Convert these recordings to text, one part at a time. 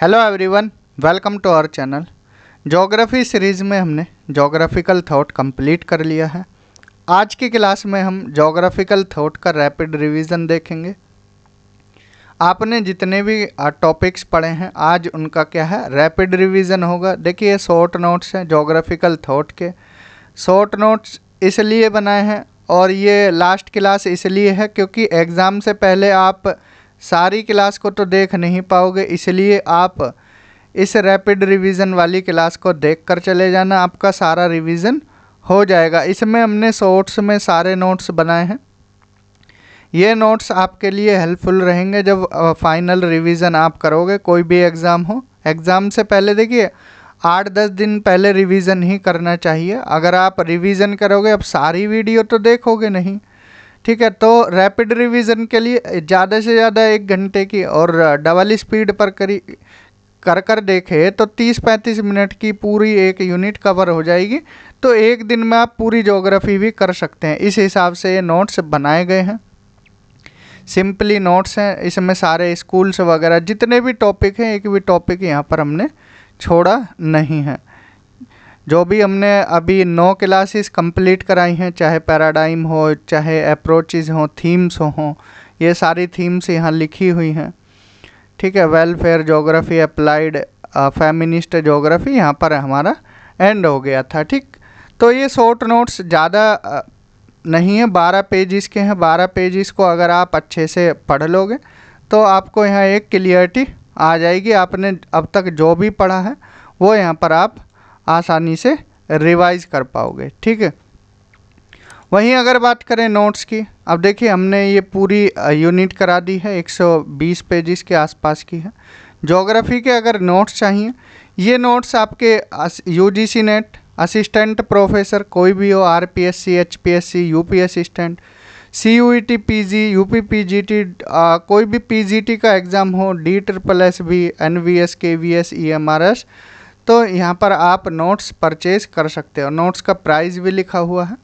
Hello everyone, welcome to our channel. Geography series में हमने geographical thought complete कर लिया है। आज की क्लास में हम ज्योग्राफिकल थॉट का रैपिड रिवीजन देखेंगे। आपने जितने भी टॉपिक्स पढ़े हैं आज उनका क्या है, रैपिड रिवीजन होगा। देखिए ये शॉर्ट नोट्स हैं ज्योग्राफिकल थॉट के। शॉर्ट नोट्स इसलिए बनाए हैं और ये लास्ट क्लास इसलिए है क्योंकि एग्ज़ाम से पहले आप सारी क्लास को तो देख नहीं पाओगे, इसलिए आप इस रैपिड रिवीजन वाली क्लास को देख कर चले जाना, आपका सारा रिवीजन हो जाएगा। इसमें हमने शॉर्ट्स में सारे नोट्स बनाए हैं। ये नोट्स आपके लिए हेल्पफुल रहेंगे जब फाइनल रिवीजन आप करोगे, कोई भी एग्ज़ाम हो। एग्ज़ाम से पहले देखिए 8-10 दिन पहले रिवीजन ही करना चाहिए। अगर आप रिवीजन करोगे, अब सारी वीडियो तो देखोगे नहीं, ठीक है। तो रैपिड रिवीजन के लिए ज़्यादा से ज़्यादा 1 घंटे की और डबल स्पीड पर कर देखे तो 30-35 मिनट की पूरी एक यूनिट कवर हो जाएगी। तो एक दिन में आप पूरी ज्योग्राफी भी कर सकते हैं। इस हिसाब से ये नोट्स बनाए गए हैं। सिंपली नोट्स हैं, इसमें सारे स्कूल्स वगैरह जितने भी टॉपिक हैं, एक भी टॉपिक यहाँ पर हमने छोड़ा नहीं है। जो भी हमने अभी 9 क्लासेस कंप्लीट कराई हैं, चाहे पैराडाइम हो, चाहे अप्रोचेज हो, थीम्स हो, ये सारी थीम्स यहाँ लिखी हुई हैं, ठीक है। Welfare geography, applied feminist geography, यहाँ पर हमारा एंड हो गया था, ठीक। तो ये शॉर्ट नोट्स ज़्यादा नहीं है, 12 पेजेस के हैं। 12 पेजेस को अगर आप अच्छे से पढ़ लोगे तो आपको यहाँ एक क्लियरिटी आ जाएगी। आपने अब तक जो भी पढ़ा है वो यहाँ पर आप आसानी से रिवाइज कर पाओगे, ठीक है। वहीं अगर बात करें नोट्स की, अब देखिए हमने ये पूरी यूनिट करा दी है, 120 पेजेस के आसपास की है। ज्योग्राफी के अगर नोट्स चाहिए, ये नोट्स आपके यूजीसी नेट असिस्टेंट प्रोफेसर कोई भी हो, RPSC, HPSC, UP assistant, CUET, PG, UP PGT, कोई भी पीजीटी का एग्ज़ाम हो, DSSS, एनवीएस, केवीएस, ईएमआरएस, तो यहाँ पर आप नोट्स परचेज कर सकते हो। नोट्स का प्राइस भी लिखा हुआ है।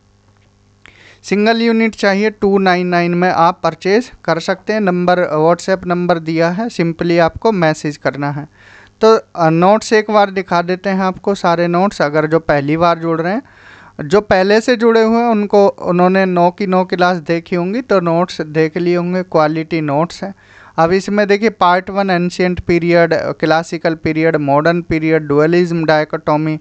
सिंगल यूनिट चाहिए 299 में आप परचेज कर सकते हैं। नंबर व्हाट्सएप नंबर दिया है, सिंपली आपको मैसेज करना है। तो नोट्स एक बार दिखा देते हैं आपको सारे नोट्स। अगर जो पहली बार जुड़ रहे हैं, जो पहले से जुड़े हुए हैं उन्होंने 9 की 9 क्लास देखी होंगी, तो नोट्स देख लिए होंगे, क्वालिटी नोट्स हैं। अब इसमें देखिए part 1 ancient period, classical period, modern period, dualism, dichotomy,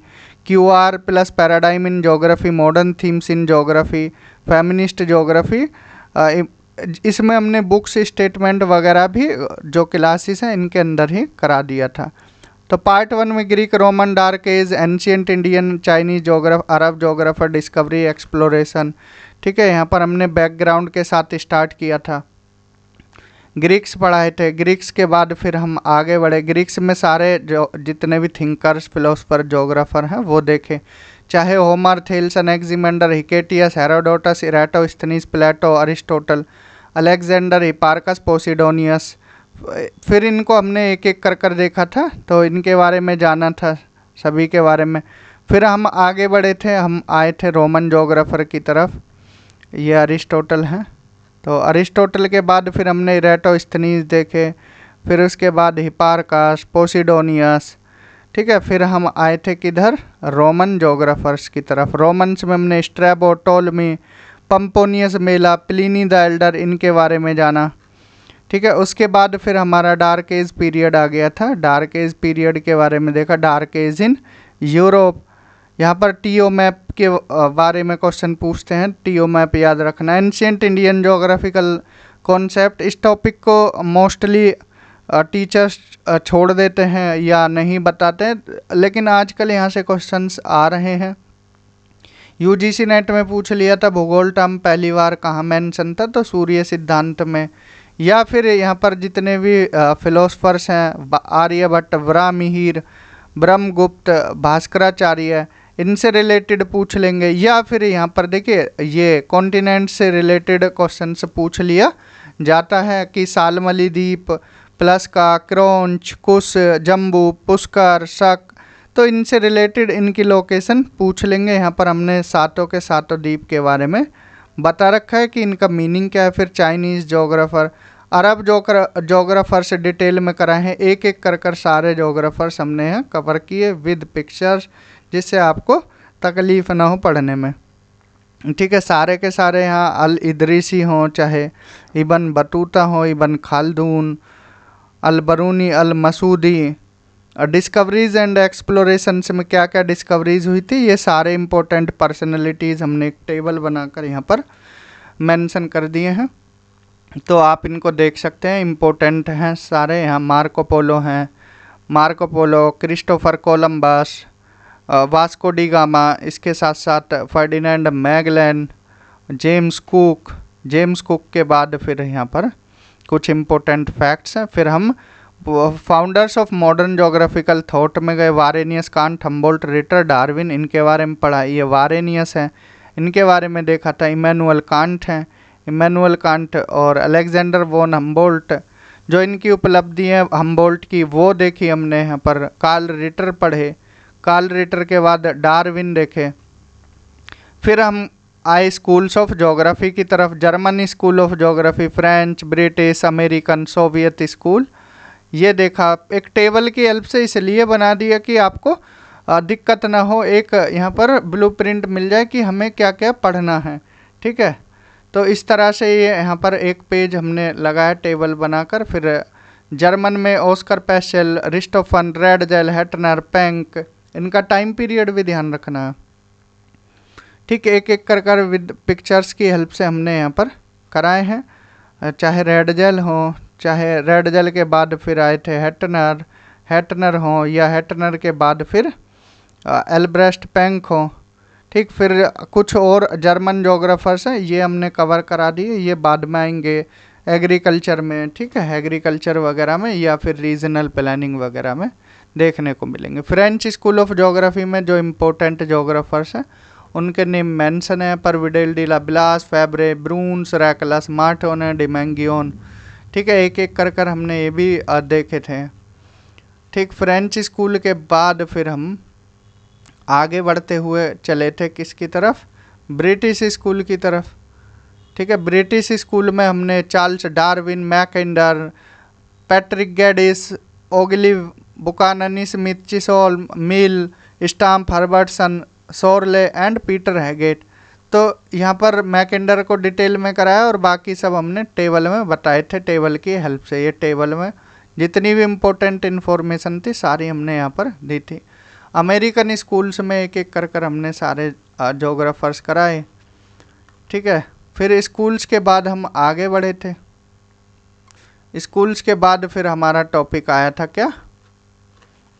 QR plus paradigm in geography, modern themes in geography, feminist geography. इसमें हमने बुक्स स्टेटमेंट वगैरह भी जो क्लासेस हैं इनके अंदर ही करा दिया था। तो पार्ट 1 में Greek, Roman, dark age, ancient Indian, Chinese geograph, Arab geographer, discovery, exploration, ठीक है। यहाँ पर हमने बैकग्राउंड के साथ स्टार्ट किया था, ग्रीक्स पढ़ाए थे। ग्रीक्स के बाद फिर हम आगे बढ़े, ग्रीक्स में सारे जो जितने भी थिंकर्स, फिलोसफर, ज्योग्राफर हैं वो देखे, चाहे होमर, थेल्स, एनेक्सिमेंडर, हिकेटियस, हेरोडोटस, इराटोस्थनीज, प्लेटो, अरिस्टोटल, अलेक्जेंडर, हिपार्कस, पोसिडोनियस। फिर इनको हमने एक एक कर देखा था, तो इनके बारे में जाना था, सभी के बारे में। फिर हम आगे बढ़े थे, हम आए थे रोमन ज्योग्राफर की तरफ, ये अरिस्टोटल हैं। तो अरिस्टोटल के बाद फिर हमने इराटोस्थनीज देखे, फिर उसके बाद हिपार्कस, पोसिडोनियस, ठीक है। फिर हम आए थे किधर, रोमन ज्योग्राफर्स की तरफ। रोमन्स में हमने Strabo, Ptolemy, Pomponius Mela, Pliny the Elder, इनके बारे में जाना, ठीक है। उसके बाद फिर हमारा डार्क एज पीरियड आ गया था। डार्क एज पीरियड के बारे में देखा, डार्क एज इन यूरोप। यहाँ पर टीओ मैप के बारे में क्वेश्चन पूछते हैं, टीओ मैप याद रखना। एंशिएंट इंडियन ज्योग्राफिकल कॉन्सेप्ट, इस टॉपिक को मोस्टली टीचर्स छोड़ देते हैं या नहीं बताते हैं, लेकिन आजकल यहाँ से क्वेश्चंस आ रहे हैं। यूजीसी नेट में पूछ लिया था, भूगोल टर्म पहली बार कहाँ मेंशन था, तो सूर्य सिद्धांत में। या फिर यहाँ पर जितने भी फिलोसफर्स हैं, आर्यभट्ट, वराहमिहिर, ब्रह्मगुप्त, भास्कराचार्य, इनसे रिलेटेड पूछ लेंगे। या फिर यहाँ पर देखिए ये कॉन्टिनेंट से रिलेटेड क्वेश्चंस पूछ लिया जाता है कि सालमली द्वीप, प्लस का क्रोंच, कुश, जम्बू, पुष्कर, शक, तो इनसे रिलेटेड इनकी लोकेशन पूछ लेंगे। यहाँ पर हमने सातों के सातों द्वीप के बारे में बता रखा है कि इनका मीनिंग क्या है। फिर चाइनीज़ ज्योग्राफर, अरब जोग्राफर्स डिटेल में कराए हैं, एक एक कर सारे जोग्राफर्स हमने यहाँ कवर किए विद पिक्चर्स, जिससे आपको तकलीफ़ ना हो पढ़ने में। ठीक है, सारे के सारे यहाँ अल इदरीसी हों, चाहे इबन बतूता हो, Ibn Khaldun, al Biruni, al Masudi. Discoveries and explorations में क्या क्या डिस्कवरीज हुई थी, ये सारे इम्पोर्टेंट पर्सनैलिटीज़ हमने एक टेबल बनाकर यहाँ पर मेंशन कर दिए हैं, तो आप इनको देख सकते हैं, इम्पोर्टेंट हैं सारे। यहाँ मार्को पोलो हैं, Marco Polo, Christopher Columbus, Vasco D gamma, इसके साथ साथ Ferdinand Magellan, James cook. James cook के बाद फिर यहाँ पर कुछ इम्पोर्टेंट फैक्ट्स हैं। फिर हम founders of modern geographical thought में गए, वारेनियस, कांट, हम्बोल्ट, रिटर, डार्विन, इनके बारे में पढ़ा। ये वारेनियस हैं, इनके बारे में देखा था। इमैनुअल कांट हैं, इमैनुअल कांट और अलेक्जेंडर वॉन हम्बोल्ट, जो इनकी उपलब्धि है हम्बोल्ट की वो देखी हमने यहाँ पर। कार्ल रिटर पढ़े, कार्ल रिटर के बाद डार्विन देखे। फिर हम आए स्कूल्स ऑफ ज्योग्राफी की तरफ, Germany school of geography, French, British, American, Soviet school, ये देखा। एक टेबल की हेल्प से इसलिए बना दिया कि आपको दिक्कत ना हो, एक यहाँ पर ब्लूप्रिंट मिल जाए कि हमें क्या क्या पढ़ना है। ठीक है, तो इस तरह से ये यहाँ पर एक पेज हमने लगाया टेबल बनाकर। फिर जर्मन में ऑस्कर पेशेल, रिस्टोफन, रेडजेल, हेटनर, पेंक, इनका टाइम पीरियड भी ध्यान रखना है। ठीक, एक एक कर विद पिक्चर्स की हेल्प से हमने यहाँ पर कराए हैं, चाहे रेडजेल हो, चाहे रेडजेल के बाद फिर आए थे हेटनर, हेटनर हो, या हेटनर के बाद फिर एल्ब्रेस्ट पेंक हो। ठीक, फिर कुछ और जर्मन जोग्राफर्स हैं, ये हमने कवर करा दिए, ये बाद में आएंगे एग्रीकल्चर में। ठीक है, एग्रीकल्चर वगैरह में या फिर रीजनल प्लानिंग वगैरह में देखने को मिलेंगे। फ्रेंच स्कूल ऑफ ज्योग्राफी में जो इम्पोर्टेंट जोग्राफर्स हैं उनके नेम मेंशन है, परविडेल, डी लाब्लास, फैब्रे, ब्रून्स, रैकलस, मार्टोने, डिमेंगियोन। ठीक है, एक एक कर हमने ये भी देखे थे। ठीक, फ्रेंच स्कूल के बाद फिर हम आगे बढ़ते हुए चले थे किसकी तरफ, ब्रिटिश स्कूल की तरफ। ठीक है, ब्रिटिश स्कूल में हमने Charles Darwin, Mackinder, Patrick Geddes, Ogilvie, Buchanan Smith, Chisholm, Mill, Stamp, Herbertson, Sorre and Peter Haggett. तो यहाँ पर मैकेंडर को डिटेल में कराया और बाकी सब हमने टेबल में बताए थे, टेबल की हेल्प से। ये टेबल में जितनी भी इम्पोर्टेंट इन्फॉर्मेशन थी सारी हमने यहाँ पर दी थी। अमेरिकन स्कूल्स में एक एक कर हमने सारे जोग्राफर्स कराए। ठीक है, फिर स्कूल्स के बाद हम आगे बढ़े थे। स्कूल्स के बाद फिर हमारा टॉपिक आया था क्या,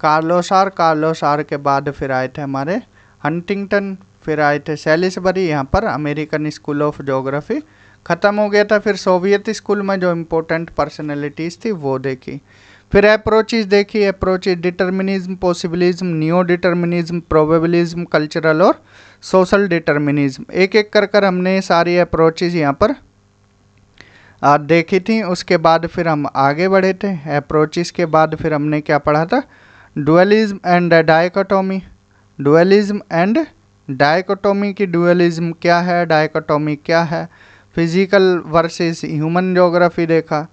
कार्लोसार। कार्लोसार के बाद फिर आए थे हमारे हंटिंगटन, फिर आए थे सैलिसबरी। यहाँ पर अमेरिकन स्कूल ऑफ ज्योग्राफी ख़त्म हो गया था। फिर सोवियत स्कूल में जो इम्पोर्टेंट पर्सनैलिटीज़ थी वो देखी। फिर अप्रोचेज देखी, approaches determinism, possibilism, neo determinism, probabilism, cultural और सोशल डिटर्मिनिज्म। एक एक कर हमने सारी अप्रोचेज यहाँ पर देखी थी। उसके बाद फिर हम आगे बढ़े थे। अप्रोचेज के बाद फिर हमने क्या पढ़ा था, dualism and dichotomy. Dualism and dichotomy की डुअलिज्म क्या है, डायकोटोमी क्या है, फिजिकल वर्सेस ह्यूमन ज्योग्राफी देखा,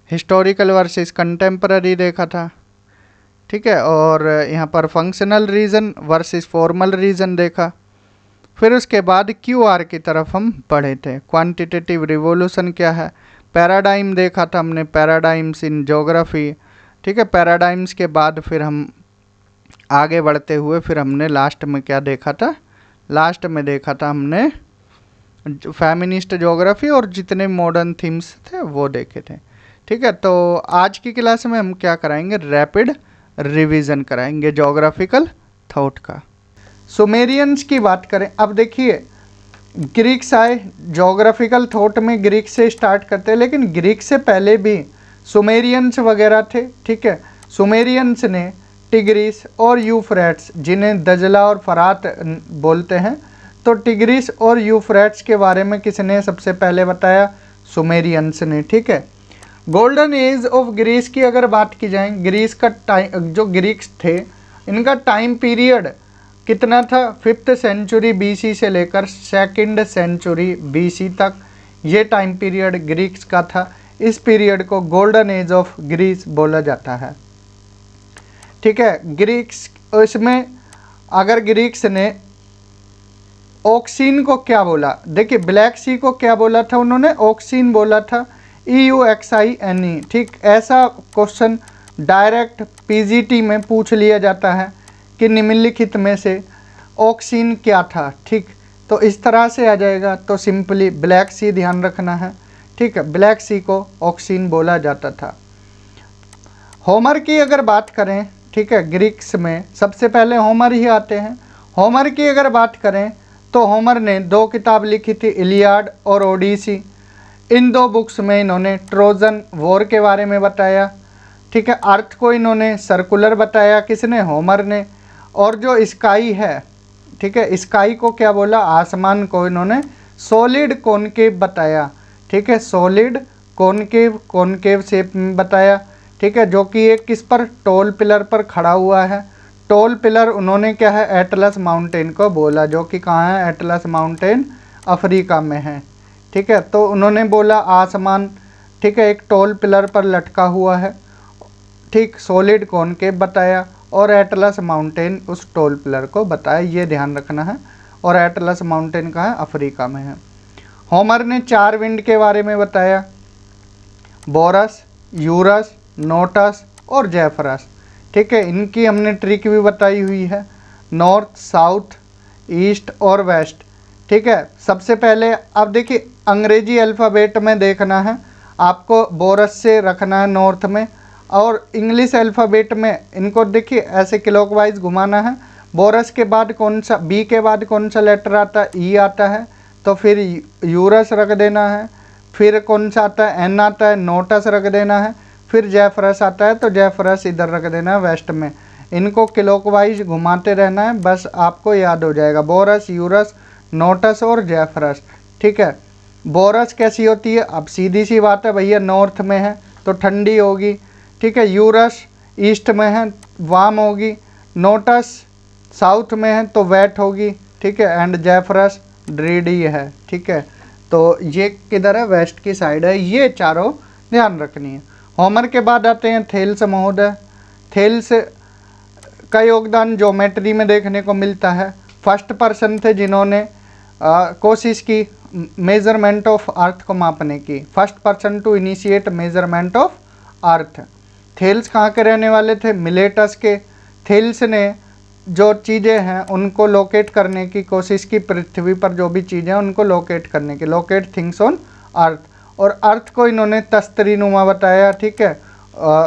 हिस्टोरिकल वर्सेस कंटेम्पररी देखा था। ठीक है, और यहाँ पर functional region versus formal region देखा। फिर उसके बाद क्यूआर की तरफ हम बढ़े थे, क्वांटिटेटिव रिवोल्यूशन क्या है, पैराडाइम देखा था हमने, पैराडाइम्स इन ज्योग्राफी। ठीक है, पैराडाइम्स के बाद फिर हम आगे बढ़ते हुए फिर हमने लास्ट में क्या देखा था, लास्ट में देखा था हमने फेमिनिस्ट ज्योग्राफी और जितने मॉडर्न थीम्स थे वो देखे थे। ठीक है, तो आज की क्लास में हम क्या कराएंगे, रैपिड रिवीजन कराएंगे ज्योग्राफिकल थॉट का। सुमेरियंस की बात करें, अब देखिए ग्रीक्स आए, ज्योग्राफिकल थॉट में ग्रीक से स्टार्ट करते हैं, लेकिन ग्रीक से पहले भी सुमेरियंस वगैरह थे। ठीक है, सुमेरियंस ने टिग्रिस और यूफ्रेट्स, जिन्हें दजला और फरात बोलते हैं, तो टिग्रिस और यूफ्रेट्स के बारे में किसने सबसे पहले बताया, सुमेरियंस ने। ठीक है, गोल्डन एज ऑफ ग्रीस की अगर बात की जाए, ग्रीस का टाइम, जो ग्रीक्स थे इनका टाइम पीरियड कितना था, 5th सेंचुरी बीसी से लेकर 2nd सेंचुरी बीसी तक ये टाइम पीरियड ग्रीक्स का था। इस पीरियड को गोल्डन एज ऑफ ग्रीस बोला जाता है। ठीक है, ग्रीक्स, इसमें अगर ग्रीक्स ने ऑक्सीन को क्या बोला, देखिए ब्लैक सी को क्या बोला था उन्होंने, ऑक्सीन बोला था, EUXINE। ठीक, ऐसा क्वेश्चन डायरेक्ट PGT में पूछ लिया जाता है कि निम्नलिखित में से ऑक्सीन क्या था। ठीक, तो इस तरह से आ जाएगा, तो सिंपली ब्लैक सी ध्यान रखना है। ठीक है, ब्लैक सी को ऑक्सीन बोला जाता था। होमर की अगर बात करें, ठीक है, ग्रीक्स में सबसे पहले होमर ही आते हैं। होमर की अगर बात करें तो होमर ने 2 किताब लिखी थी, इलियाड और ओडिसी। इन 2 बुक्स में इन्होंने ट्रोजन वॉर के बारे में बताया। ठीक है, अर्थ को इन्होंने सर्कुलर बताया, किसने, होमर ने। और जो स्काई है, ठीक है, स्काई को क्या बोला, आसमान को इन्होंने सॉलिड कॉनकेव बताया। ठीक है, सॉलिड कॉनकेव, कॉनकेव शेप में बताया। ठीक है, जो कि एक किस पर, टॉल पिलर पर खड़ा हुआ है। टॉल पिलर उन्होंने क्या है, एटलस माउंटेन को बोला, जो कि कहाँ है, एटलस माउंटेन अफ्रीका में है। ठीक है, तो उन्होंने बोला आसमान, ठीक है, एक टॉल पिलर पर लटका हुआ है। ठीक, सॉलिड कॉनकेव बताया और एटलस माउंटेन उस टॉल पिलर को बताया, ये ध्यान रखना है। और एटलस माउंटेन कहाँ है, अफ्रीका में है। होमर ने 4 विंड के बारे में बताया, बोरस, यूरस, नोटस और जेफरस। ठीक है, इनकी हमने ट्रिक भी बताई हुई है, नॉर्थ, साउथ, ईस्ट और वेस्ट। ठीक है, सबसे पहले अब देखिए अंग्रेजी अल्फ़ाबेट में देखना है आपको, बोरस से रखना है नॉर्थ में, और इंग्लिश अल्फ़ाबेट में इनको देखिए ऐसे क्लॉकवाइज घुमाना है। बोरस के बाद कौन सा, बी के बाद कौन सा लेटर आता है, ई आता है, तो फिर यूरस रख देना है। फिर कौन सा आता है, एन आता है, नोटस रख देना है। फिर जेफरस आता है, तो जेफरस इधर रख देना है वेस्ट में। इनको क्लॉकवाइज घुमाते रहना है, बस आपको याद हो जाएगा, बोरस, यूरस, नोटस और जेफरस। ठीक है, बोरस कैसी होती है, अब सीधी सी बात है भैया, नॉर्थ में है तो ठंडी होगी। ठीक है, यूरस ईस्ट में है, वार्म होगी। नोटस साउथ में है तो वेट होगी। ठीक है, एंड जेफरस ड्रीडी है। ठीक है, तो ये किधर है, वेस्ट की साइड है। ये चारों ध्यान रखनी है। होमर के बाद आते हैं थेल्स महोदय। थेल्स का योगदान ज्योमेट्री में देखने को मिलता है। फर्स्ट पर्सन थे जिन्होंने कोशिश की मेजरमेंट ऑफ अर्थ को मापने की, first person to initiate measurement of earth. Thales कहाँ के रहने वाले थे, मिलेटस के। थेल्स ने जो चीज़ें हैं उनको लोकेट करने की कोशिश की, पृथ्वी पर जो भी चीज़ें हैं उनको लोकेट करने की, लोकेट थिंग्स ऑन अर्थ। और अर्थ को इन्होंने तस्तरीनुमा बताया। ठीक है,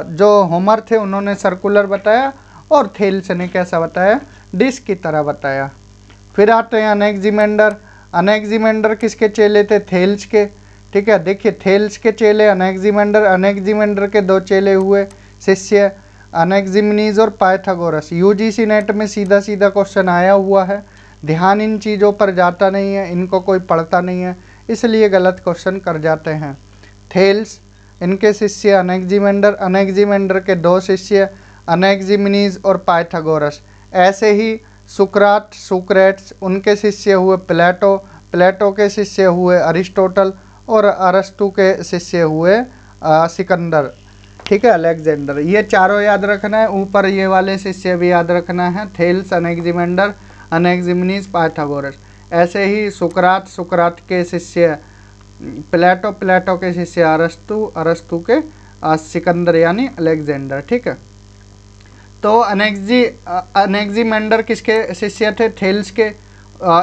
जो होमर थे उन्होंने सर्कुलर बताया और थेल्स ने कैसा बताया, डिस्क की तरह बताया। फिर आते हैं अनेक्जिमेंडर। अनेक्जिमेंडर किसके चेले थे, थेल्स के। ठीक है, देखिए थेल्स के चेले अनेक्जिमेंडर, अनेक्जिमेंडर के 2 चेले हुए शिष्य, अनेक्जिमीनीज और पाइथागोरस। यूजीसी नेट में सीधा सीधा क्वेश्चन आया हुआ है, ध्यान इन चीज़ों पर जाता नहीं है, इनको कोई पढ़ता नहीं है, इसलिए गलत क्वेश्चन कर जाते हैं। थेल्स, इनके शिष्य अनेक्जिमेंडर, अनेक्जिमेंडर के 2 शिष्य अनेक्जिमीनीज और पाइथागोरस। ऐसे ही सुकरात, सुक्रेट्स, उनके शिष्य हुए प्लेटो, प्लेटो के शिष्य हुए अरिस्टोटल और अरस्तु के शिष्य हुए सिकंदर। ठीक है, अलेक्जेंडर। ये चारों याद रखना है, ऊपर ये वाले शिष्य भी याद रखना है, थेल्स, अनेक्जिमेंडर, अनेक्जिमीनीज, पाइथागोरस। ऐसे ही सुकरात, सुकरात के शिष्य प्लेटो, प्लेटो के शिष्य अरस्तु, अरस्तु के सिकंदर यानी अलेक्जेंडर। ठीक है, तो अनेक्जिमेंडर किसके शिष्य थे, थेल्स के।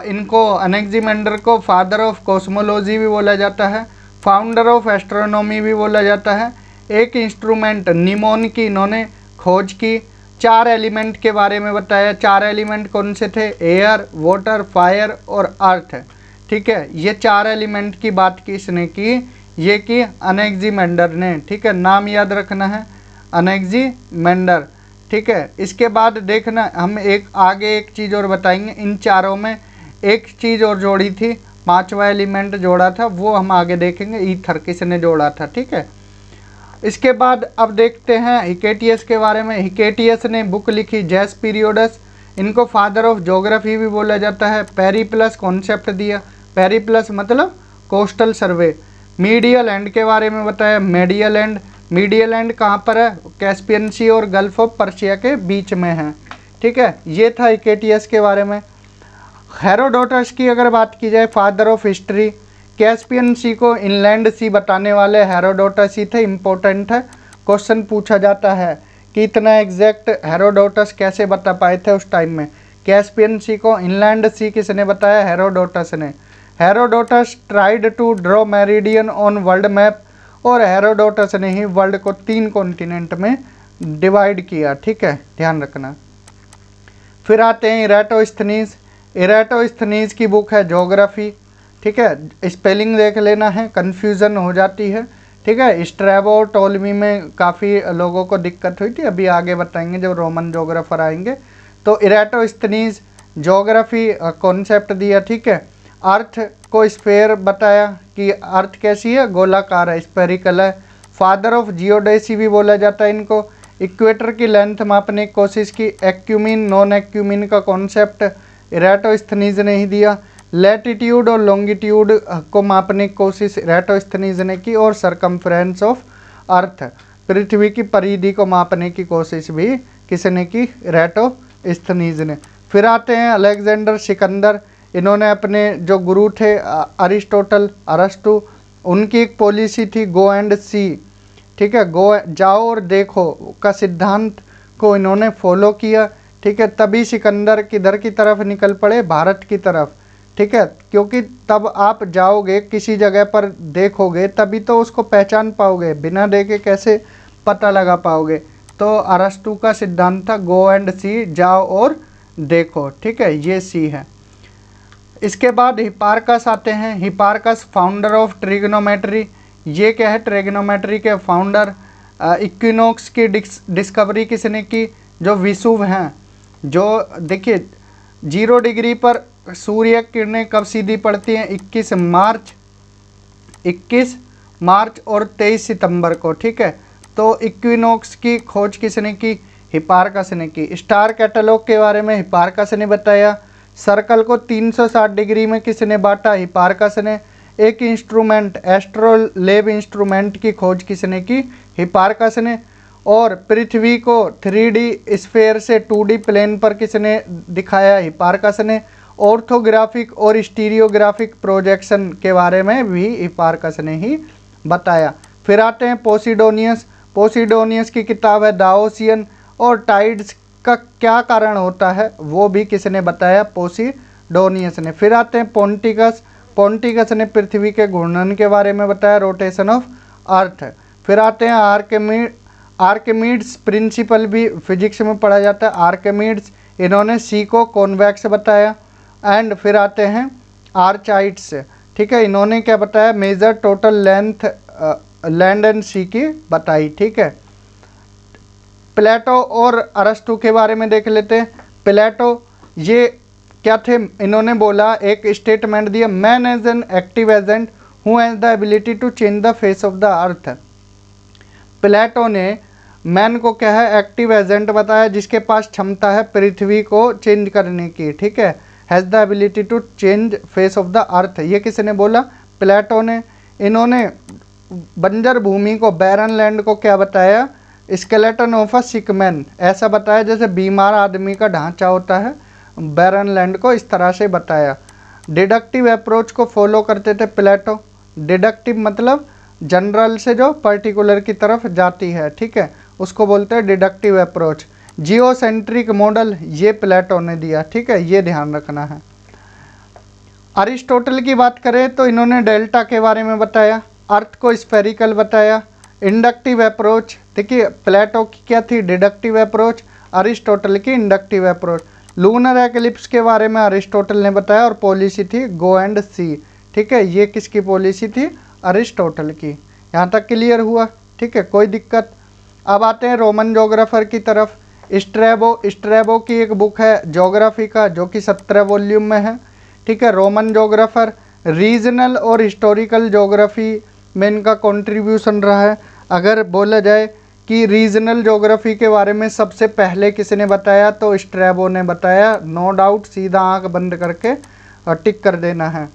इनको अनेक्जिमेंडर को फादर ऑफ कॉस्मोलॉजी भी बोला जाता है, फाउंडर ऑफ एस्ट्रोनॉमी भी बोला जाता है। एक इंस्ट्रूमेंट निमोन की इन्होंने खोज की। 4 एलिमेंट के बारे में बताया। 4 एलिमेंट कौन से थे, एयर, वाटर, फायर और अर्थ। ठीक है, ये 4 एलिमेंट की बात किसने की, ये की अनेक्जिमेंडर ने। ठीक है, नाम याद रखना है, अनेक्जिमेंडर। ठीक है, इसके बाद देखना हम आगे एक चीज़ और बताएंगे, इन चारों में एक चीज़ और जोड़ी थी, 5वां एलिमेंट जोड़ा था, वो हम आगे देखेंगे, ईथर किसने जोड़ा था। ठीक है, इसके बाद अब देखते हैं हिकेटियस के बारे में। हिकेटियस ने बुक लिखी जेस पीरियोडस। इनको फादर ऑफ ज्योग्राफी भी बोला जाता है। पेरीप्लस कॉन्सेप्ट दिया, पेरीप्लस मतलब कोस्टल सर्वे। मीडियल एंड के बारे में बताया, मीडियल एंड कहाँ पर है, कैस्पियन सी और गल्फ ऑफ पर्शिया के बीच में है। ठीक है, ये था हिकेटियस के बारे में। हेरोडोटस की अगर बात की जाए, फादर ऑफ हिस्ट्री, कैस्पियन सी को इनलैंड सी बताने वाले हेरोडोटस ही थे। इम्पोर्टेंट है, क्वेश्चन पूछा जाता है कि इतना एग्जैक्ट हेरोडोटस कैसे बता पाए थे उस टाइम में। कैस्पियन सी को इनलैंड सी किसने बताया, हेरोडोटस ने। Herodotus tried to draw meridian on world map, और हेरोडोटस ने ही वर्ल्ड को 3 कॉन्टिनेंट में डिवाइड किया। ठीक है, ध्यान रखना। फिर आते हैं इराटोस्थनीज। इराटोस्थनीज की बुक है ज्योग्राफी। ठीक है, स्पेलिंग देख लेना है, कन्फ्यूज़न हो जाती है। ठीक है, स्ट्रैबो टोलमी में काफ़ी लोगों को दिक्कत हुई थी, अभी आगे बताएंगे जब रोमन जोग्राफर आएंगे। तो इराटोस्थनीज ज्योग्राफी कॉन्सेप्ट दिया। ठीक है, अर्थ को स्फेयर बताया कि अर्थ कैसी है, गोलाकार है, स्पेरिकल है। फादर ऑफ जियोडेसी भी बोला जाता है इनको। इक्वेटर की लेंथ मापने की कोशिश की। एक्यूमीन नॉन एक्यूमीन का कॉन्सेप्ट इराटोस्थनीज ने ही दिया। लैटिट्यूड और लॉन्गिट्यूड को मापने की कोशिश इराटोस्थनीज ने की। और सरकमफ्रेंस ऑफ अर्थ, पृथ्वी की परिधि को मापने की कोशिश भी किसने की, इराटोस्थनीज ने। फिर आते हैं अलेक्जेंडर सिकंदर। इन्होंने अपने जो गुरु थे अरिस्टोटल, अरस्तु, उनकी एक पॉलिसी थी गो एंड सी। ठीक है, जाओ और देखो का सिद्धांत को इन्होंने फॉलो किया। ठीक है, तभी सिकंदर किधर की तरफ निकल पड़े, भारत की तरफ। ठीक है, क्योंकि तब आप जाओगे किसी जगह पर देखोगे तभी तो उसको पहचान पाओगे, बिना देखे कैसे पता लगा पाओगे। तो अरस्तु का सिद्धांत था गो एंड सी, जाओ और देखो। ठीक है, ये सी है। इसके बाद हिपार्कस आते हैं। Hipparcos founder of trigonometry. ये क्या है, ट्रिग्नोमेट्री के फाउंडर। इक्विनोक्स की डिस्कवरी किसने की, जो विशुव हैं। जो देखिए 0 डिग्री पर सूर्य किरणें कब सीधी पड़ती हैं, 21 मार्च और 23 सितंबर को। ठीक है, तो इक्विनोक्स की खोज किसने की, हिपार्कस ने की। स्टार कैटलॉग के बारे में हिपार्कस ने बताया। सर्कल को 360 डिग्री में किसने बांटा, हिपार्कस ने। एक इंस्ट्रूमेंट, एस्ट्रोलेब इंस्ट्रूमेंट की खोज किसने की, हिपार्कस ने। और पृथ्वी को 3D स्फेयर से 2D प्लेन पर किसने दिखाया, हिपार्कस ने। ऑर्थोग्राफिक और स्टीरियोग्राफिक प्रोजेक्शन के बारे में भी हिपार्कस ने ही बताया। फिर आते हैं पोसिडोनियस। पोसिडोनियस की किताब है द ओशियन। और टाइड्स का क्या कारण होता है वो भी किसने बताया, पोसिडोनियस ने। फिर आते हैं पोंटिकस। पोंटिकस ने पृथ्वी के घूर्णन के बारे में बताया, रोटेशन ऑफ अर्थ। फिर आते हैं आर्किमिड्स प्रिंसिपल भी फिजिक्स में पढ़ा जाता है, आर्किमिड्स। इन्होंने सी को कॉन्वेक्स बताया। एंड फिर आते हैं आर्चाइड्स। ठीक है, इन्होंने क्या बताया, major total length land and sea की बताई। ठीक है, प्लेटो और अरस्तु के बारे में देख लेते हैं। प्लेटो ये क्या थे, इन्होंने बोला, एक स्टेटमेंट दिया, man as an active agent who has the ability to change the face of the earth. Plato ने मैन को क्या है, एक्टिव एजेंट बताया जिसके पास क्षमता है पृथ्वी को चेंज करने की। ठीक है, has the ability to change face of the earth. ये किसने बोला, प्लेटो ने। इन्होंने बंजर भूमि को, बैरन लैंड को क्या बताया, skeleton of a sick man, ऐसा बताया जैसे बीमार आदमी का ढांचा होता है, बैरन लैंड को इस तरह से बताया। डिडक्टिव अप्रोच को फॉलो करते थे प्लेटो। डिडक्टिव मतलब जनरल से जो पर्टिकुलर की तरफ जाती है। ठीक है, उसको बोलते हैं डिडक्टिव अप्रोच। जियोसेंट्रिक मॉडल ये प्लेटो ने दिया। ठीक है, ये ध्यान रखना है। अरिस्टोटल की बात करें तो इन्होंने डेल्टा के बारे में बताया, अर्थ को स्फेरिकल बताया। इंडक्टिव अप्रोच, देखिए प्लेटो की क्या थी, डिडक्टिव अप्रोच, अरिस्टोटल की इंडक्टिव अप्रोच। लूनर एक्लिप्स के बारे में अरिस्टोटल ने बताया और पॉलिसी थी गो एंड सी। ठीक है, ये किसकी पॉलिसी थी, अरिस्टोटल की। यहाँ तक क्लियर हुआ। ठीक है, कोई दिक्कत। अब आते हैं रोमन जोग्राफर की तरफ। स्ट्रैबो की एक बुक है ज्योग्राफी का, जो कि 17 वॉल्यूम में है। ठीक है, रोमन जोग्राफर। रीजनल और हिस्टोरिकल जोग्राफी में इनका कंट्रीब्यूशन रहा है। अगर बोला जाए कि रीजनल जोग्राफी के बारे में सबसे पहले किसने बताया, तो स्ट्रैबो ने बताया, नो डाउट, सीधा आंख बंद करके टिक कर देना है।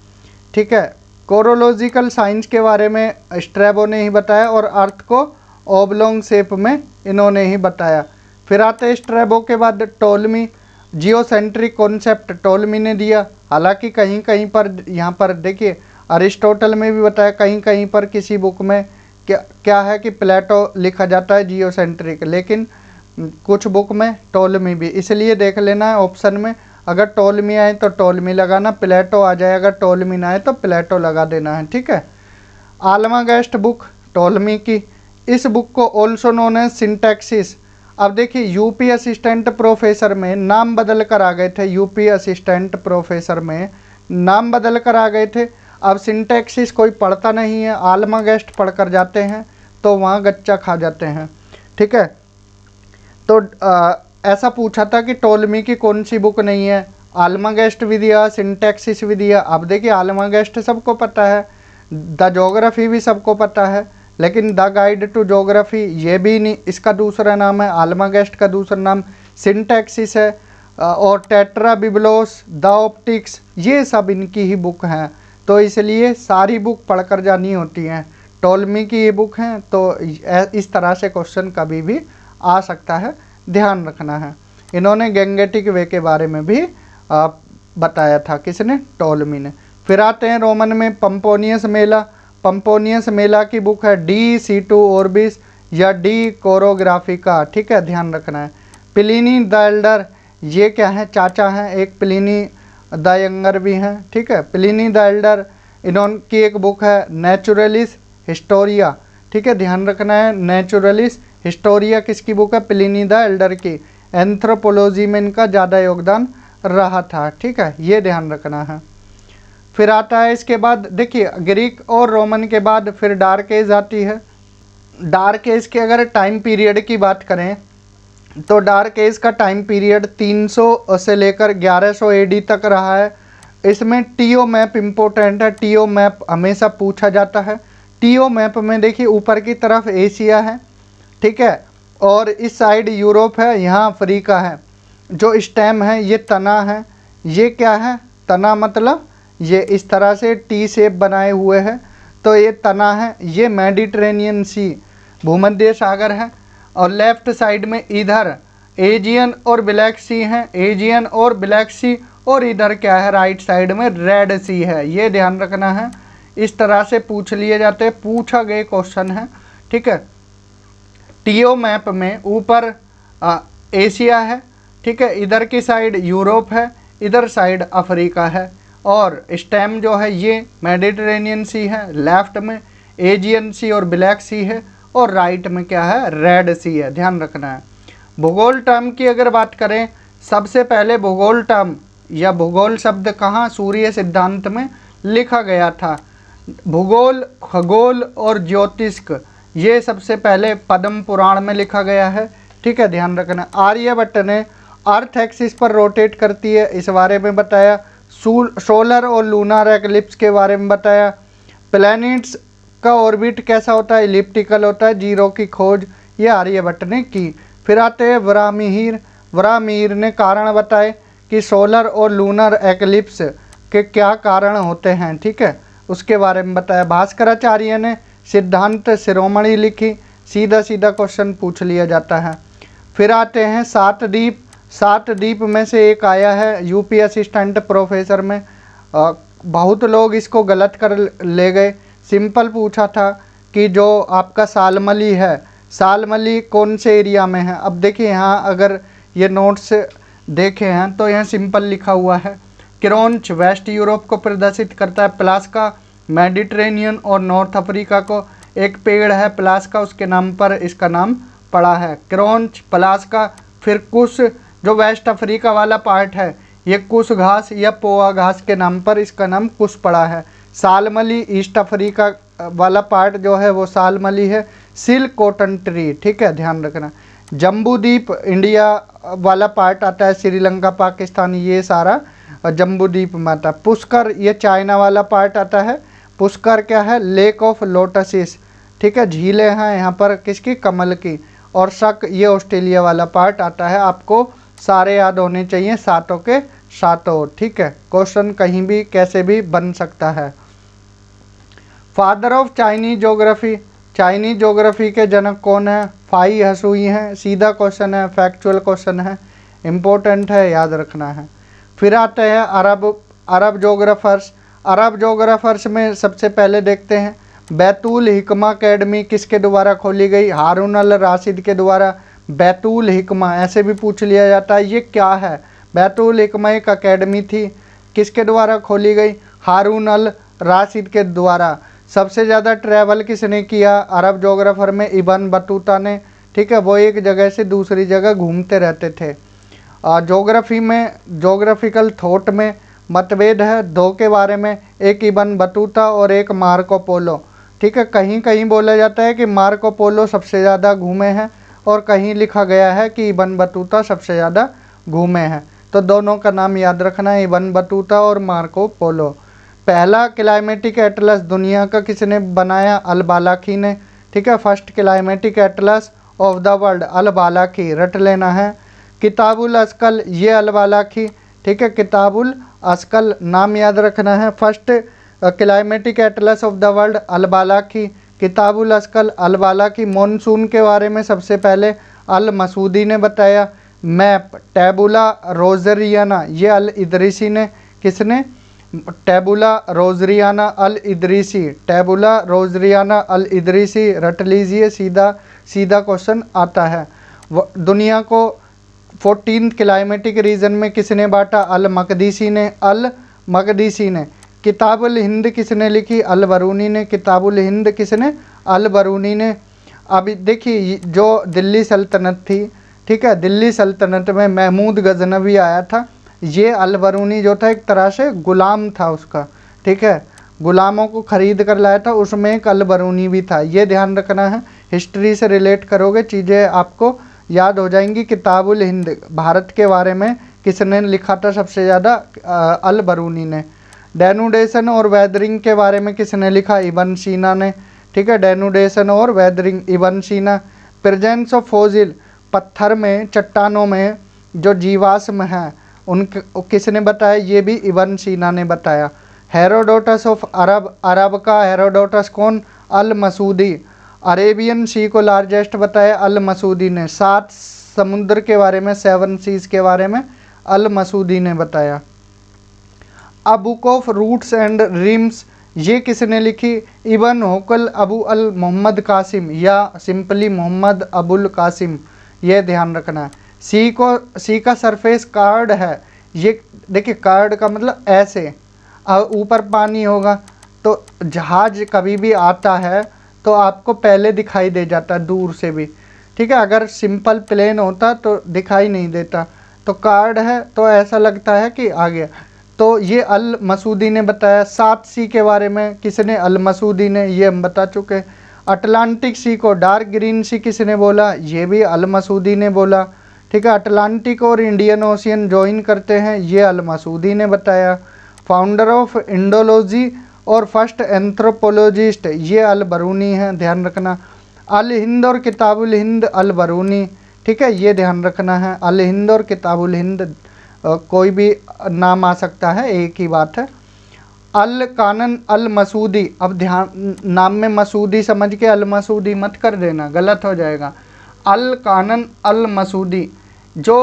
ठीक है, कोरोलॉजिकल साइंस के बारे में स्ट्रैबो ने ही बताया और अर्थ को ओब्लोंग शेप में इन्होंने ही बताया। फिर आते हैं स्ट्रैबो के बाद टोलमी, जियोसेंट्रिक कॉन्सेप्ट टोलमी ने दिया। हालांकि कहीं कहीं पर यहाँ पर देखिए अरिस्टोटल में भी बताया, कहीं कहीं पर किसी बुक में क्या है कि प्लेटो लिखा जाता है जियोसेंट्रिक, लेकिन कुछ बुक में टोलमी भी, इसलिए देख लेना है ऑप्शन में। अगर टोलमी आए तो टोलमी लगाना, प्लेटो आ जाए अगर टोलमी ना आए तो प्लेटो लगा देना है, ठीक है। आल्मागेस्ट बुक टोलमी की, इस बुक को ऑल्सो नोन एज सिंटैक्सिस। अब देखिए यूपी असिस्टेंट प्रोफेसर में नाम बदल कर आ गए थे, यूपी असिस्टेंट प्रोफेसर में नाम बदल कर आ गए थे। अब सिंटैक्सिस कोई पढ़ता नहीं है, आल्मागेस्ट पढ़ कर जाते हैं तो वहाँ गच्चा खा जाते हैं, ठीक है। तो ऐसा पूछा था कि टोलमी की कौन सी बुक नहीं है, आल्मागेस्ट भी दिया, सिंटैक्सिस भी दिया। अब देखिए आल्मागेस्ट सबको पता है, द ज्योग्राफी भी सबको पता है, लेकिन द गाइड टू ज्योग्राफी ये भी नहीं, इसका दूसरा नाम है, आल्मागेस्ट का दूसरा नाम सिंटैक्सिस है। और टेट्रा बिब्लोस, द ऑप्टिक्स, ये सब इनकी ही बुक हैं। तो इसलिए सारी बुक पढ़कर जानी होती हैं। टोलमी की ये बुक हैं, तो इस तरह से क्वेश्चन कभी भी आ सकता है, ध्यान रखना है। इन्होंने गैंगेटिक वे के बारे में भी बताया था, किसने, टोलमी ने। फिर आते हैं रोमन में पंपोनियस मेला। पंपोनियस मेला की बुक है डी सीटू ऑर्बिस या डी कोरोग्राफिका, ठीक है, ध्यान रखना है। प्लिनी द एल्डर, ये क्या है, चाचा हैं, एक प्लिनी द यंगर भी हैं, ठीक है। प्लिनी द एल्डर इन्होंने एक बुक है नेचुरलिस हिस्टोरिया, ठीक है, ध्यान रखना है। नेचुरलिस हिस्टोरिया किसकी बुक है, प्लिनी द एल्डर की। एंथ्रोपोलॉजी में इनका ज़्यादा योगदान रहा था, ठीक है, ये ध्यान रखना है। फिर आता है इसके बाद देखिए ग्रीक और रोमन के बाद फिर डार्क एज आती है। डार्क एज के अगर टाइम पीरियड की बात करें तो डार्क एज का टाइम पीरियड 300 से लेकर 1100 एडी तक रहा है। इसमें टीओ मैप इम्पोर्टेंट है, टीओ मैप हमेशा पूछा जाता है। टीओ मैप में देखिए ऊपर की तरफ एशिया है, ठीक है, और इस साइड यूरोप है, यहाँ अफ्रीका है। जो स्टेम है ये तना है, ये क्या है, तना मतलब ये इस तरह से टी शेप बनाए हुए है, तो ये तना है। ये मेडिटेरेनियन सी, भूमध्य सागर है, और लेफ्ट साइड में इधर एजियन और ब्लैक सी है, एजियन और ब्लैक सी, और इधर क्या है, राइट साइड में रेड सी है। ये ध्यान रखना है, इस तरह से पूछ लिए जाते हैं, पूछा गए क्वेश्चन है, ठीक है। टीओ मैप में ऊपर एशिया है, ठीक है, इधर की साइड यूरोप है, इधर साइड अफ्रीका है, और स्टेम जो है ये मेडिटेरेनियन सी है, लेफ्ट में एजियन सी और ब्लैक सी है, और राइट में क्या है, रेड सी है, ध्यान रखना है। भूगोल टर्म की अगर बात करें, सबसे पहले भूगोल टर्म या भूगोल शब्द कहाँ, सूर्य सिद्धांत में लिखा गया था। भूगोल, खगोल और ज्योतिष्क ये सबसे पहले पद्म पुराण में लिखा गया है, ठीक है, ध्यान रखना। आर्यभट्ट ने अर्थ एक्सिस पर रोटेट करती है, इस बारे में बताया। सोलर और लूनार एक्लिप्स के बारे में बताया। प्लैनेट्स का ऑर्बिट कैसा होता है, इलिप्टिकल होता है, जीरो की खोज ये आर्यभट्ट ने की। फिर आते हैं वराहमिहिर। वराहमिहिर ने कारण बताए कि सोलर और लूनर एक्लिप्स के क्या कारण होते हैं, ठीक है, उसके बारे में बताया। भास्कराचार्य ने सिद्धांत शिरोमणि लिखी, सीधा सीधा क्वेश्चन पूछ लिया जाता है। फिर आते हैं सात द्वीप। सात द्वीप में से एक आया है यूपी असिस्टेंट प्रोफेसर में, बहुत लोग इसको गलत कर ले गए। सिंपल पूछा था कि जो आपका सालमली है, सालमली कौन से एरिया में है। अब देखिए यहाँ अगर ये नोट्स देखे हैं तो यहाँ सिंपल लिखा हुआ है। क्रोंच वेस्ट यूरोप को प्रदर्शित करता है, प्लास्का मेडिटेरेनियन और नॉर्थ अफ्रीका को। एक पेड़ है प्लास्का, उसके नाम पर इसका नाम पड़ा है, क्रोंच, प्लास्का। फिर कुश जो वेस्ट अफ्रीका वाला पार्ट है, ये कुश घास या पोआ घास के नाम पर इसका नाम कुश पड़ा है। सालमली ईस्ट अफ्रीका वाला पार्ट जो है वो सालमली है। सिल्क कॉटन ट्री, ठीक है, ध्यान रखना। जम्बूद्वीप इंडिया वाला पार्ट आता है, श्रीलंका पाकिस्तान ये सारा जम्बूद्वीप में आता है। पुष्कर ये चाइना वाला पार्ट आता है। पुष्कर क्या है, लेक ऑफ लोटसिस, ठीक है, झीलें हैं यहाँ पर किसकी, कमल की। और शक ये ऑस्ट्रेलिया वाला पार्ट आता है। आपको सारे याद होने चाहिए, सातों के सातों, ठीक है, क्वेश्चन कहीं भी कैसे भी बन सकता है। Father of Chinese geography, Chinese geography के जनक कौन है? फाई हसुई हैं। सीधा क्वेश्चन है, फैक्चुअल क्वेश्चन है, इम्पोर्टेंट है, याद रखना है। फिर आते हैं अरब ज्योग्राफर्स। अरब ज्योग्राफर्स में सबसे पहले देखते हैं बैतुल हिकमा अकेडमी किसके द्वारा खोली गई? हारून अल राशिद के द्वारा। बैतुल हिकमा ऐसे भी पूछ लिया जाता है, ये क्या है? बैतुल हिकमा एक अकेडमी थी, किसके द्वारा खोली गई? हारून अल राशिद के द्वारा। सबसे ज़्यादा ट्रैवल किसने किया अरब ज्योग्राफर में? इब्न बतूता ने। ठीक है, वो एक जगह से दूसरी जगह घूमते रहते थे। ज्योग्राफी में, ज्योग्राफिकल थॉट में मतभेद है दो के बारे में, एक इब्न बतूता और एक मार्को पोलो। ठीक है, कहीं कहीं बोला जाता है कि मार्को पोलो सबसे ज़्यादा घूमे हैं और कहीं लिखा गया है कि इब्न बतूता सबसे ज़्यादा घूमे हैं। तो दोनों का नाम याद रखना है, इब्न बतूता और मार्को पोलो। पहला क्लाइमेटिक एटलस दुनिया का किसने बनाया? अल बालाकी ने। ठीक है, first climatic atlas of the world al Balkhi, रट लेना है। किताबुल अस्कल, ये अल बालाकी। ठीक है, किताबुल अस्कल नाम याद रखना है। First climatic atlas of the world al Balkhi, Kitabul Ashkal al Balkhi. Monsoon के बारे में सबसे पहले अल मसूदी ने बताया। मैप टैबुला रोजरियाना, ये अल इदरीसी ने। किसने? टैबुला रोजरियाना अल इदरीसी, टैबुला रोजरियाना अल इदरीसी, रट लीजिए, सीधा सीधा क्वेश्चन आता है। दुनिया को 14th क्लाइमेटिक रीजन में किसने बांटा? अल मकदीसी ने, अल मकदीसी ने। किताबुल हिंद किसने लिखी? अल बरूनी ने। किताबुल हिंद किसने? अल बरूनी ने। अभी देखिए, जो दिल्ली सल्तनत थी, ठीक है, दिल्ली सल्तनत में महमूद गजनवी आया था, ये अल बरूनी जो था एक तरह से गुलाम था उसका। ठीक है, गुलामों को खरीद कर लाया था, उसमें एक अल बरूनी भी था, ये ध्यान रखना है। हिस्ट्री से रिलेट करोगे चीज़ें आपको याद हो जाएंगी। किताबुल हिंद भारत के बारे में किसने लिखा था सबसे ज़्यादा? अल बरूनी ने। डेनुडेशन और वेदरिंग के बारे में किसने लिखा? इब्न सीना ने। ठीक है, डेनुडेशन और वेदरिंग इब्न सीना। प्रेजेंस ऑफ फोसिल, पत्थर में, चट्टानों में जो जीवाश्म हैं उनके किसने बताया? ये भी इब्न सीना ने बताया। हेरोडोटस ऑफ अरब, अरब का हेरोडोटस कौन? अल मसूदी। अरेबियन सी को लार्जेस्ट बताया अल मसूदी ने। 7 समुद्र के बारे में, 7 सीज के बारे में अल मसूदी ने बताया। A book of routes and realms, ये किसने लिखी? इब्न होकल अबू अल मोहम्मद कासिम, या सिंपली मोहम्मद अबुल कासिम, ये ध्यान रखना है। सी का सरफेस कार्ड है, ये देखिए कार्ड का मतलब ऐसे, ऊपर पानी होगा तो जहाज कभी भी आता है तो आपको पहले दिखाई दे जाता है दूर से भी। ठीक है, अगर सिंपल प्लेन होता तो दिखाई नहीं देता, तो कार्ड है तो ऐसा लगता है कि आ गया। तो ये अल मसूदी ने बताया। 7 सी के बारे में किसने? अल मसूदी ने, ये हम बता चुके। अटलांटिक सी को डार्क ग्रीन सी किसने बोला? ये भी अल मसूदी ने बोला। ठीक है, अटलांटिक और इंडियन ओशियन ज्वाइन करते हैं, ये अल मसूदी ने बताया। फाउंडर ऑफ इंडोलॉजी और फर्स्ट एंथ्रोपोलॉजिस्ट, ये अल बरूनी है, ध्यान रखना। अल हिंद और किताबुल हिंद अल बरूनी। ठीक है, ये ध्यान रखना है, अल हिंद और किताबुल हिंद कोई भी नाम आ सकता है, एक ही बात है। अल कानन अल मसूदी, अब ध्यान, नाम में मसूदी समझ के अल मसूदी मत कर देना, गलत हो जाएगा। अल कानन अल मसूदी, जो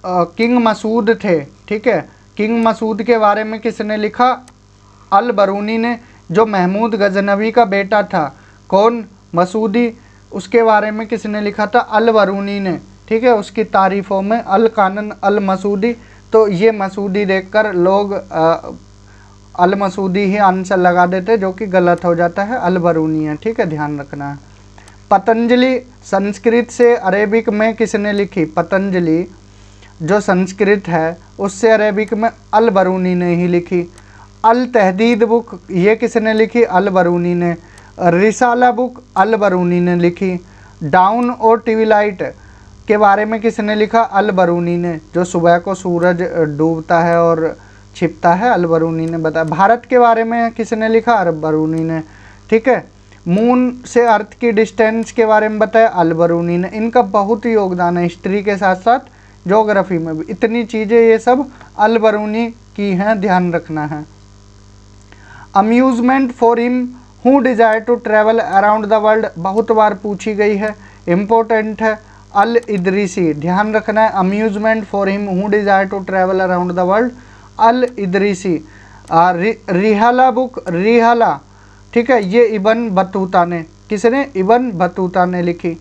किंग मसूद थे, ठीक है, किंग मसूद के बारे में किसने लिखा? अल बरूनी ने। जो महमूद गजनवी का बेटा था, कौन? मसूदी, उसके बारे में किसने लिखा था? अल बरूनी ने। ठीक है, उसकी तारीफ़ों में अल कानन अल मसूदी, तो ये मसूदी देखकर लोग अल मसूदी ही आंसर लगा देते, जो कि गलत हो जाता है, अल बरूनी है। ठीक है, ध्यान रखना है। पतंजलि संस्कृत से अरेबिक में किसने लिखी? पतंजलि जो संस्कृत है उससे अरेबिक में अल बरूनी ने ही लिखी। अल तहदीद बुक, ये किसने लिखी? अल बरूनी ने। रिसाला बुक अल बरूनी ने लिखी। डाउन और ट्विलाइट के बारे में किसने लिखा? अल बरूनी ने। जो सुबह को सूरज डूबता है और छिपता है, अल बरूनी ने बताया। भारत के बारे में किसने लिखा? अल बरूनी ने। ठीक है, मून से अर्थ की डिस्टेंस के बारे में बताया, अल बरूनी ने। इनका बहुत ही योगदान है हिस्ट्री के साथ साथ ज्योग्राफी में भी। इतनी चीज़ें ये सब अल बरूनी की हैं, ध्यान रखना है। Amusement for him who desire to travel around the world बहुत बार पूछी गई है, इम्पोर्टेंट है। अल इदरीसी, ध्यान रखना है, amusement for him who desire to travel around the world, al Idrisi. Rihla book, Rihla, ठीक है, ये इब्न बतूता ने, किसने, इब्न बतूता ने लिखी।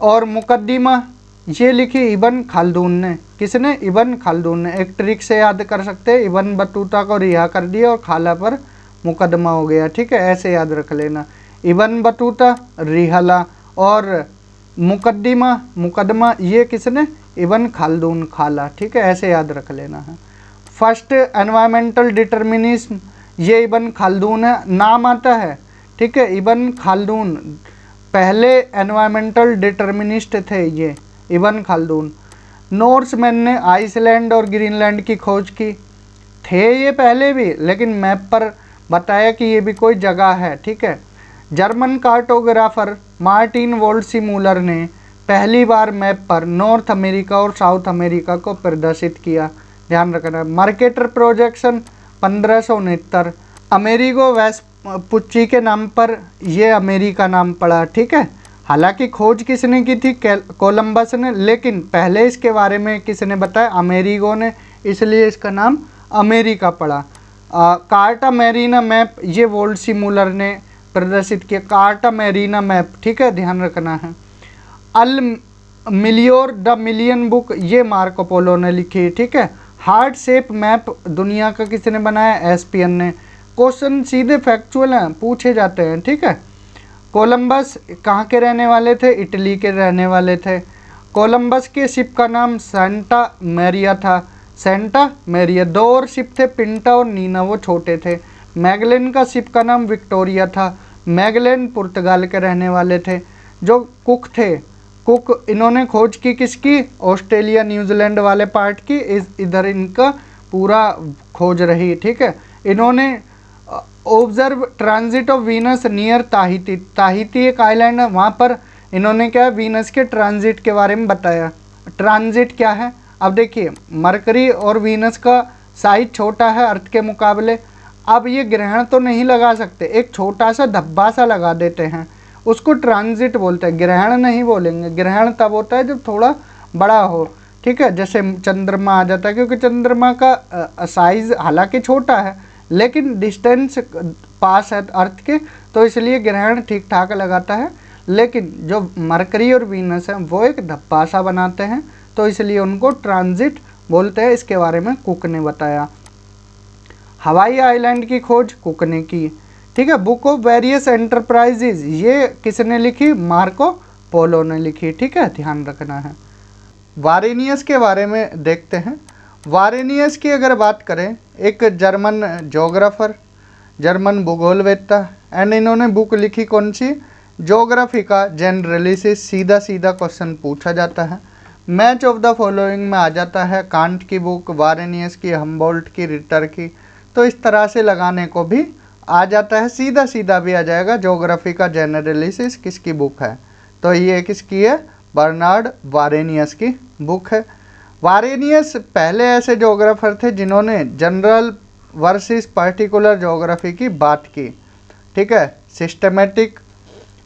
और मुकद्दिमा ये लिखी इब्न खालदून ने, किसने, इब्न खालदून ने। एक ट्रिक से याद कर सकते हैं, इब्न बतूता को रिहा कर दिया और खाला पर मुकदमा हो गया, ठीक है, ऐसे याद रख लेना। इब्न बतूता, रिहाला, और मुकद्दिमा, मुकदमा ये किसने, इब्न खालदून, खाला, ठीक है, ऐसे याद रख लेना है। फर्स्ट एनवायरमेंटल डिटर्मिनिज्म ये इब्न खालदून है, नाम आता है, ठीक है, इब्न खालदून पहले एनवायरमेंटल डिटर्मिनिस्ट थे ये इब्न खालदून। नॉर्समैन ने आइसलैंड और ग्रीनलैंड की खोज की, थे ये पहले भी, लेकिन मैप पर बताया कि ये भी कोई जगह है, ठीक है। जर्मन कार्टोग्राफर मार्टिन वोल्डसीमूलर ने पहली बार मैप पर नॉर्थ अमेरिका और साउथ अमेरिका को प्रदर्शित किया, ध्यान रखना। मर्केटर प्रोजेक्शन 1569, अमेरिगो वेस्पुच्ची के नाम पर ये अमेरिका नाम पड़ा, ठीक है। हालांकि खोज किसने की थी, कोलंबस ने, लेकिन पहले इसके बारे में किसने बताया, अमेरिगो ने, इसलिए इसका नाम अमेरिका पड़ा। कार्टा मैरीना मैप ये वोल्डसीमूलर ने प्रदर्शित किया, कार्टा मैरीना मैप, ठीक है, ध्यान रखना है। अल मिलियोर द मिलियन बुक ये मार्को पोलो ने लिखी, ठीक है। हार्ट शेप मैप दुनिया का किसने बनाया, एसपीएन ने। क्वेश्चन सीधे फैक्चुअल हैं, पूछे जाते हैं, ठीक है। कोलंबस कहाँ के रहने वाले थे, इटली के रहने वाले थे। कोलंबस के शिप का नाम सेंटा मैरिया था, सेंटा मैरिया। दो और शिप थे, पिंटा और नीना, वो छोटे थे। मैगलेन का शिप का नाम विक्टोरिया था, मैगलेन पुर्तगाल के रहने वाले थे। जो कुक थे, कुक इन्होंने खोज की किसकी, ऑस्ट्रेलिया न्यूजीलैंड वाले पार्ट की, इधर इनका पूरा खोज रही, ठीक है। इन्होंने observe transit of Venus near Tahiti, Tahiti एक आइलैंड है, वहाँ पर इन्होंने क्या वीनस के ट्रांजिट के बारे में बताया। ट्रांजिट क्या है, अब देखिए मरकरी और वीनस का साइज छोटा है अर्थ के मुकाबले। अब ये ग्रहण तो नहीं लगा सकते, एक छोटा सा धब्बा सा लगा देते हैं, उसको ट्रांजिट बोलते हैं, ग्रहण नहीं बोलेंगे। ग्रहण तब होता है जब थोड़ा बड़ा हो, ठीक है, जैसे चंद्रमा आ जाता है, क्योंकि चंद्रमा का साइज हालांकि छोटा है लेकिन डिस्टेंस पास है अर्थ के, तो इसलिए ग्रहण ठीक ठाक लगाता है। लेकिन जो मरकरी और वीनस है वो एक धब्बा सा बनाते हैं, तो इसलिए उनको ट्रांजिट बोलते हैं। इसके बारे में कुक ने बताया। हवाई आइलैंड की खोज कुक ने की, ठीक है। बुक ऑफ वेरियस एंटरप्राइजेज ये किसने लिखी, मार्को पोलो ने लिखी, ठीक है, ध्यान रखना है। वारेनियस के बारे में देखते हैं। वारेनियस की अगर बात करें, एक जर्मन जोग्राफर, जर्मन भूगोलवेत्ता, एंड इन्होंने बुक लिखी कौन सी, ज्योग्राफी का जनरली से सीधा सीधा क्वेश्चन पूछा जाता है। मैच ऑफ द फॉलोइंग में आ जाता है, कांट की बुक, वारेनियस की, हम्बोल्ट की, रिटर की, तो इस तरह से लगाने को भी आ जाता है, सीधा सीधा भी आ जाएगा। ज्योग्राफी का जनरलिसिस किसकी बुक है, तो ये किसकी है, बर्नार्ड वारेनियस की बुक है। वारेनियस पहले ऐसे ज्योग्राफर थे जिन्होंने जनरल वर्सेस पर्टिकुलर ज्योग्राफी की बात की, ठीक है, सिस्टमेटिक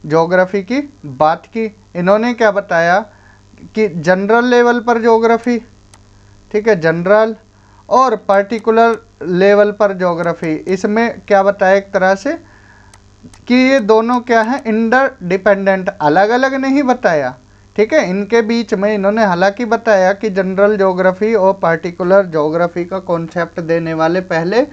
ज्योग्राफी की बात की। इन्होंने क्या बताया कि जनरल लेवल पर ज्योग्राफी, ठीक है, जनरल, और पर्टिकुलर लेवल पर ज्योग्राफी, इसमें क्या बताया एक तरह से कि ये दोनों क्या है, इंटरडिपेंडेंट, अलग अलग नहीं बताया, ठीक है। इनके बीच में इन्होंने हालांकि बताया कि जनरल ज्योग्राफी और पर्टिकुलर ज्योग्राफी का कॉन्सेप्ट देने वाले पहले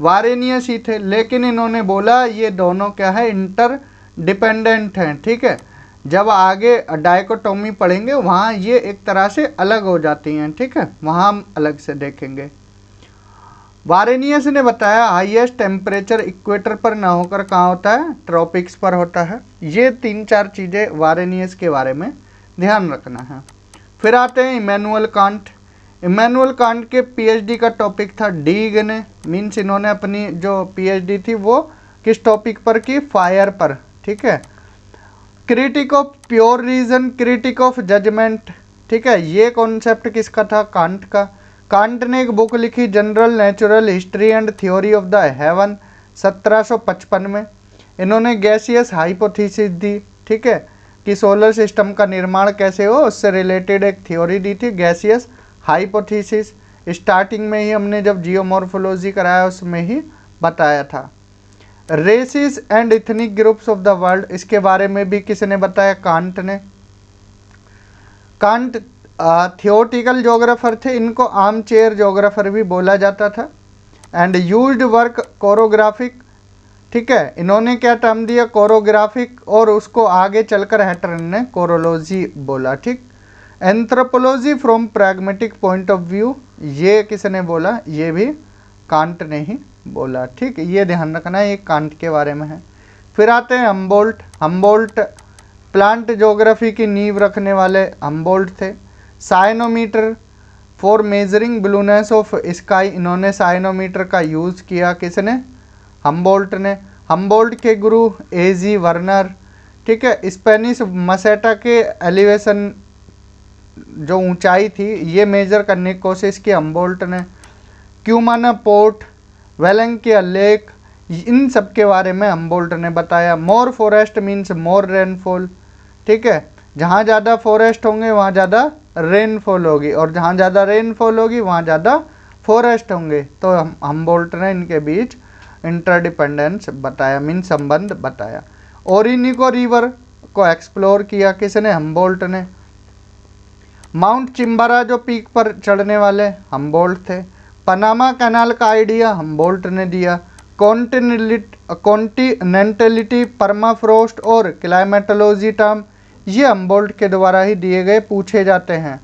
वारेनियस ही थे, लेकिन इन्होंने बोला ये दोनों क्या है, इंटरडिपेंडेंट हैं, ठीक है। जब आगे डायकोटोमी पढ़ेंगे वहाँ ये एक तरह से अलग हो जाती हैं, ठीक है, वहाँ हम अलग से देखेंगे। वारेनियस ने बताया हाईएस्ट टेम्परेचर इक्वेटर पर ना होकर कहाँ होता है, ट्रॉपिक्स पर होता है। ये 3-4 चीज़ें वारेनियस के बारे में ध्यान रखना है। फिर आते हैं इमैनुअल कांट। इमैनुअल कांट के पीएचडी का टॉपिक था डीगने, मीन्स इन्होंने अपनी जो पीएचडी थी वो किस टॉपिक पर की, फायर पर, ठीक है। Critique of pure reason, critique of judgement, ठीक है, ये कॉन्सेप्ट किसका था, कांट का। कांट ने एक बुक लिखी general natural history and theory of the haven 1755 में। इन्होंने गैसियस हाइपोथेसिस दी, ठीक है, कि सोलर सिस्टम का निर्माण कैसे हो, उससे रिलेटेड एक थ्योरी दी थी, गैसियस हाइपोथेसिस। स्टार्टिंग में ही हमने जब जियोमॉर्फोलॉजी कराया उसमें ही बताया था। Races and ethnic groups of the world, इसके बारे में भी किसने बताया, कांट ने। कांट थियोटिकल जोग्राफर थे, इनको आर्म चेयर जोग्राफर भी बोला जाता था। एंड यूज्ड वर्क कोरोग्राफिक, ठीक है, इन्होंने क्या टर्म दिया, कोरोग्राफिक, और उसको आगे चलकर हैटरन ने कोरोलॉजी बोला, ठीक। Anthropology from pragmatic point of view, ये किसने बोला, ये भी कांट ने ही बोला, ठीक। ये ध्यान रखना, ये कांट के बारे में है। फिर आते हैं हम्बोल्ट। हम्बोल्ट प्लांट ज्योग्राफी की नींव रखने वाले हम्बोल्ट थे। Cyanometer for measuring blueness of sky, इन्होंने साइनोमीटर का यूज़ किया, किसने, हम्बोल्ट ने। हम्बोल्ट के गुरु एजी वर्नर, ठीक है। स्पेनिश मसेटा के एलिवेशन जो ऊंचाई थी ये मेजर करने की कोशिश की हम्बोल्ट ने। क्यूमाना पोर्ट, वेलेंकिया लेक, इन सब के बारे में हम्बोल्ट ने बताया। मोर फॉरेस्ट मीन्स मोर रेनफॉल, ठीक है, जहाँ ज़्यादा फॉरेस्ट होंगे वहाँ ज़्यादा रेनफॉल होगी, और जहाँ ज़्यादा रेनफॉल होगी वहाँ ज़्यादा फॉरेस्ट होंगे। तो हम्बोल्ट ने इनके बीच इंटरडिपेंडेंस बताया, मीन संबंध बताया। ओरिनिको रिवर को एक्सप्लोर किया, किसने, हम्बोल्ट ने। माउंट चिम्बारा जो पीक पर चढ़ने वाले हम्बोल्ट थे। पनामा कैनाल का आइडिया हम्बोल्ट ने दिया। कॉन्टिनेंटलिटी, परमाफ्रोस्ट और क्लाइमेटोलॉजी टर्म ये हम्बोल्ट के द्वारा ही दिए गए पूछे जाते हैं।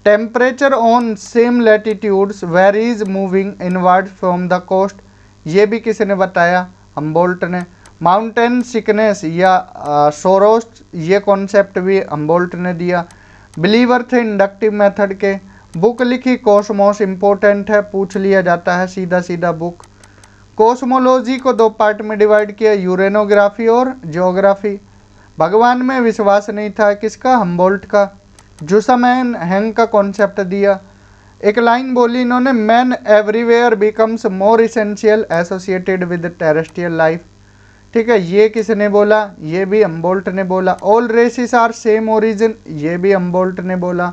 Temperature on same latitudes varies moving inward from the coast, ये भी किसी ने बताया, हम्बोल्ट ने। माउंटेन सिकनेस या सोरोस्ट, ये कॉन्सेप्ट भी हम्बोल्ट ने दिया। बिलीवर थे इंडक्टिव मेथड के। बुक लिखी कॉस्मोस, इम्पोर्टेंट है, पूछ लिया जाता है सीधा सीधा बुक। कॉस्मोलॉजी को दो पार्ट में डिवाइड किया, यूरेनोग्राफी और जियोग्राफी। भगवान में विश्वास नहीं था, किसका, हम्बोल्ट का। जुसामैन हैंग का कॉन्सेप्ट दिया। एक लाइन बोली इन्होंने, man everywhere becomes more essential associated with terrestrial life, ठीक है, ये किसने बोला, ये भी हम्बोल्ट ने बोला। All races are same origin, ये भी हम्बोल्ट ने बोला।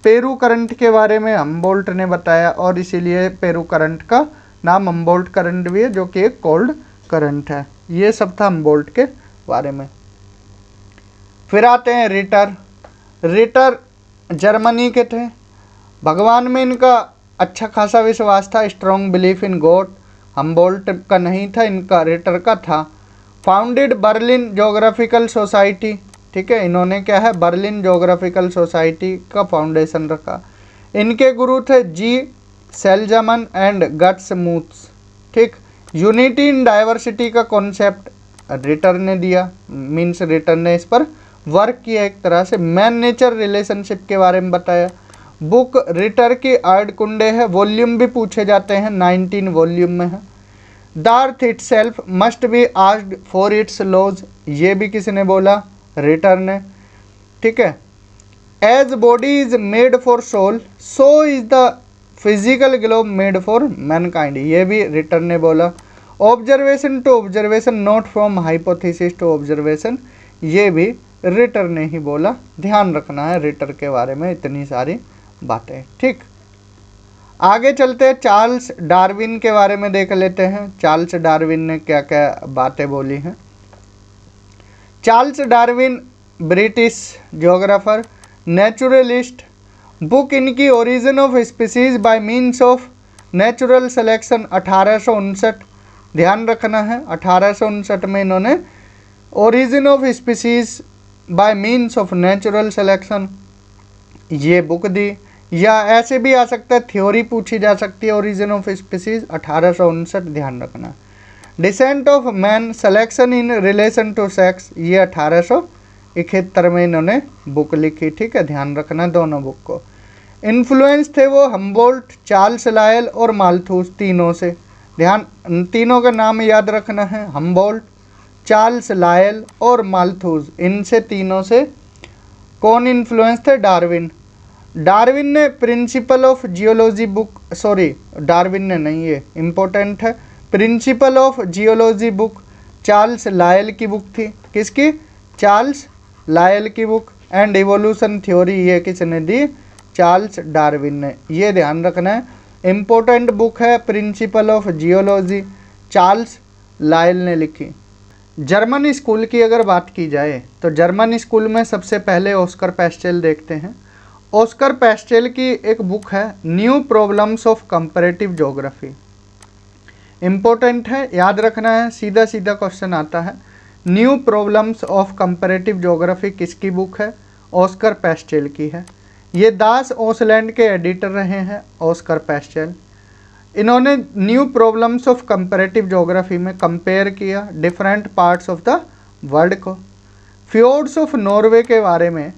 पेरू करंट के बारे में हम्बोल्ट ने बताया, और इसीलिए पेरू करंट का नाम हम्बोल्ट करंट भी है, जो कि एक कोल्ड करंट है। ये सब था हम्बोल्ट के बारे में। फिर आते हैं रिटर। रिटर जर्मनी के थे। भगवान में इनका अच्छा खासा विश्वास था, strong belief in God. Humboldt का नहीं था, इनका रिटर का था। फाउंडेड बर्लिन जोग्राफिकल सोसाइटी, ठीक है, इन्होंने क्या है, बर्लिन जोग्राफिकल सोसाइटी का फाउंडेशन रखा। इनके गुरु थे जी सेल्जमन एंड गट्समूथ्स, ठीक। यूनिटी इन डाइवर्सिटी का कॉन्सेप्ट रिटर ने दिया, मीन्स रिटर ने इस पर वर्क किया एक तरह से। मैन नेचर रिलेशनशिप के बारे में बताया। बुक रिटर की आर्ड कुंडे है, वॉल्यूम भी पूछे जाते हैं, 19 वॉल्यूम में है। The earth itself must be asked for its laws, ये भी किसने बोला, रिटर ने, ठीक है। As body is made for soul, so is the physical globe made for mankind, ये भी रिटर ने बोला। Observation to observation, not from hypothesis to observation, ये भी रिटर ने ही बोला। ध्यान रखना है रिटर के बारे में इतनी सारी बातें, ठीक। आगे चलते हैं, चार्ल्स डार्विन के बारे में देख लेते हैं। चार्ल्स डार्विन ने क्या क्या बातें बोली हैं। Charles Darwin British geographer, naturalist. Book इनकी origin of species by means of natural selection, 1859। ध्यान रखना है, 1859 में इन्होंने origin of species by means of natural selection ये बुक दी। या ऐसे भी आ सकता है, थ्योरी पूछी जा सकती है, ओरिजिन ऑफ स्पीसीज 1859, ध्यान रखना। Descent of man, selection in relation to sex, ये 1871 में इन्होंने बुक लिखी, ठीक है, ध्यान रखना दोनों बुक को। इन्फ्लुएंस थे वो हम्बोल्ट, चार्ल्स लायल और माल्थूस, तीनों से। ध्यान, तीनों का नाम याद रखना है, हम्बोल्ट, चार्ल्स लायल और माल्थूस, इनसे तीनों से कौन इन्फ्लुएंस थे, डार्विन। डार्विन ने principle of geology book, sorry Darwin ने नहीं, ये इम्पोर्टेंट है, principle of geology book Charles Lyell की बुक थी। किसकी? चार्ल्स लायल की बुक। एंड इवोल्यूशन थ्योरी ये किसने दी? चार्ल्स डार्विन ने। ये ध्यान रखना है, इम्पोर्टेंट बुक है, principle of geology, Charles Lyell ने लिखी। जर्मन स्कूल की अगर बात की जाए तो जर्मन स्कूल में सबसे पहले ऑस्कर पैस्टेल देखते हैं। ऑस्कर पैस्टेल की एक बुक है new problems of comparative geography. Important है, याद रखना है, सीधा सीधा क्वेश्चन आता है। New problems of comparative geography किसकी बुक है? ऑस्कर पैस्टेल की है। ये दास ओसलैंड के एडिटर रहे हैं ऑस्कर पैस्टेल। इन्होंने new problems of comparative geography में कंपेयर किया different parts of the world को। फ्योर्ड्स ऑफ नॉर्वे के बारे में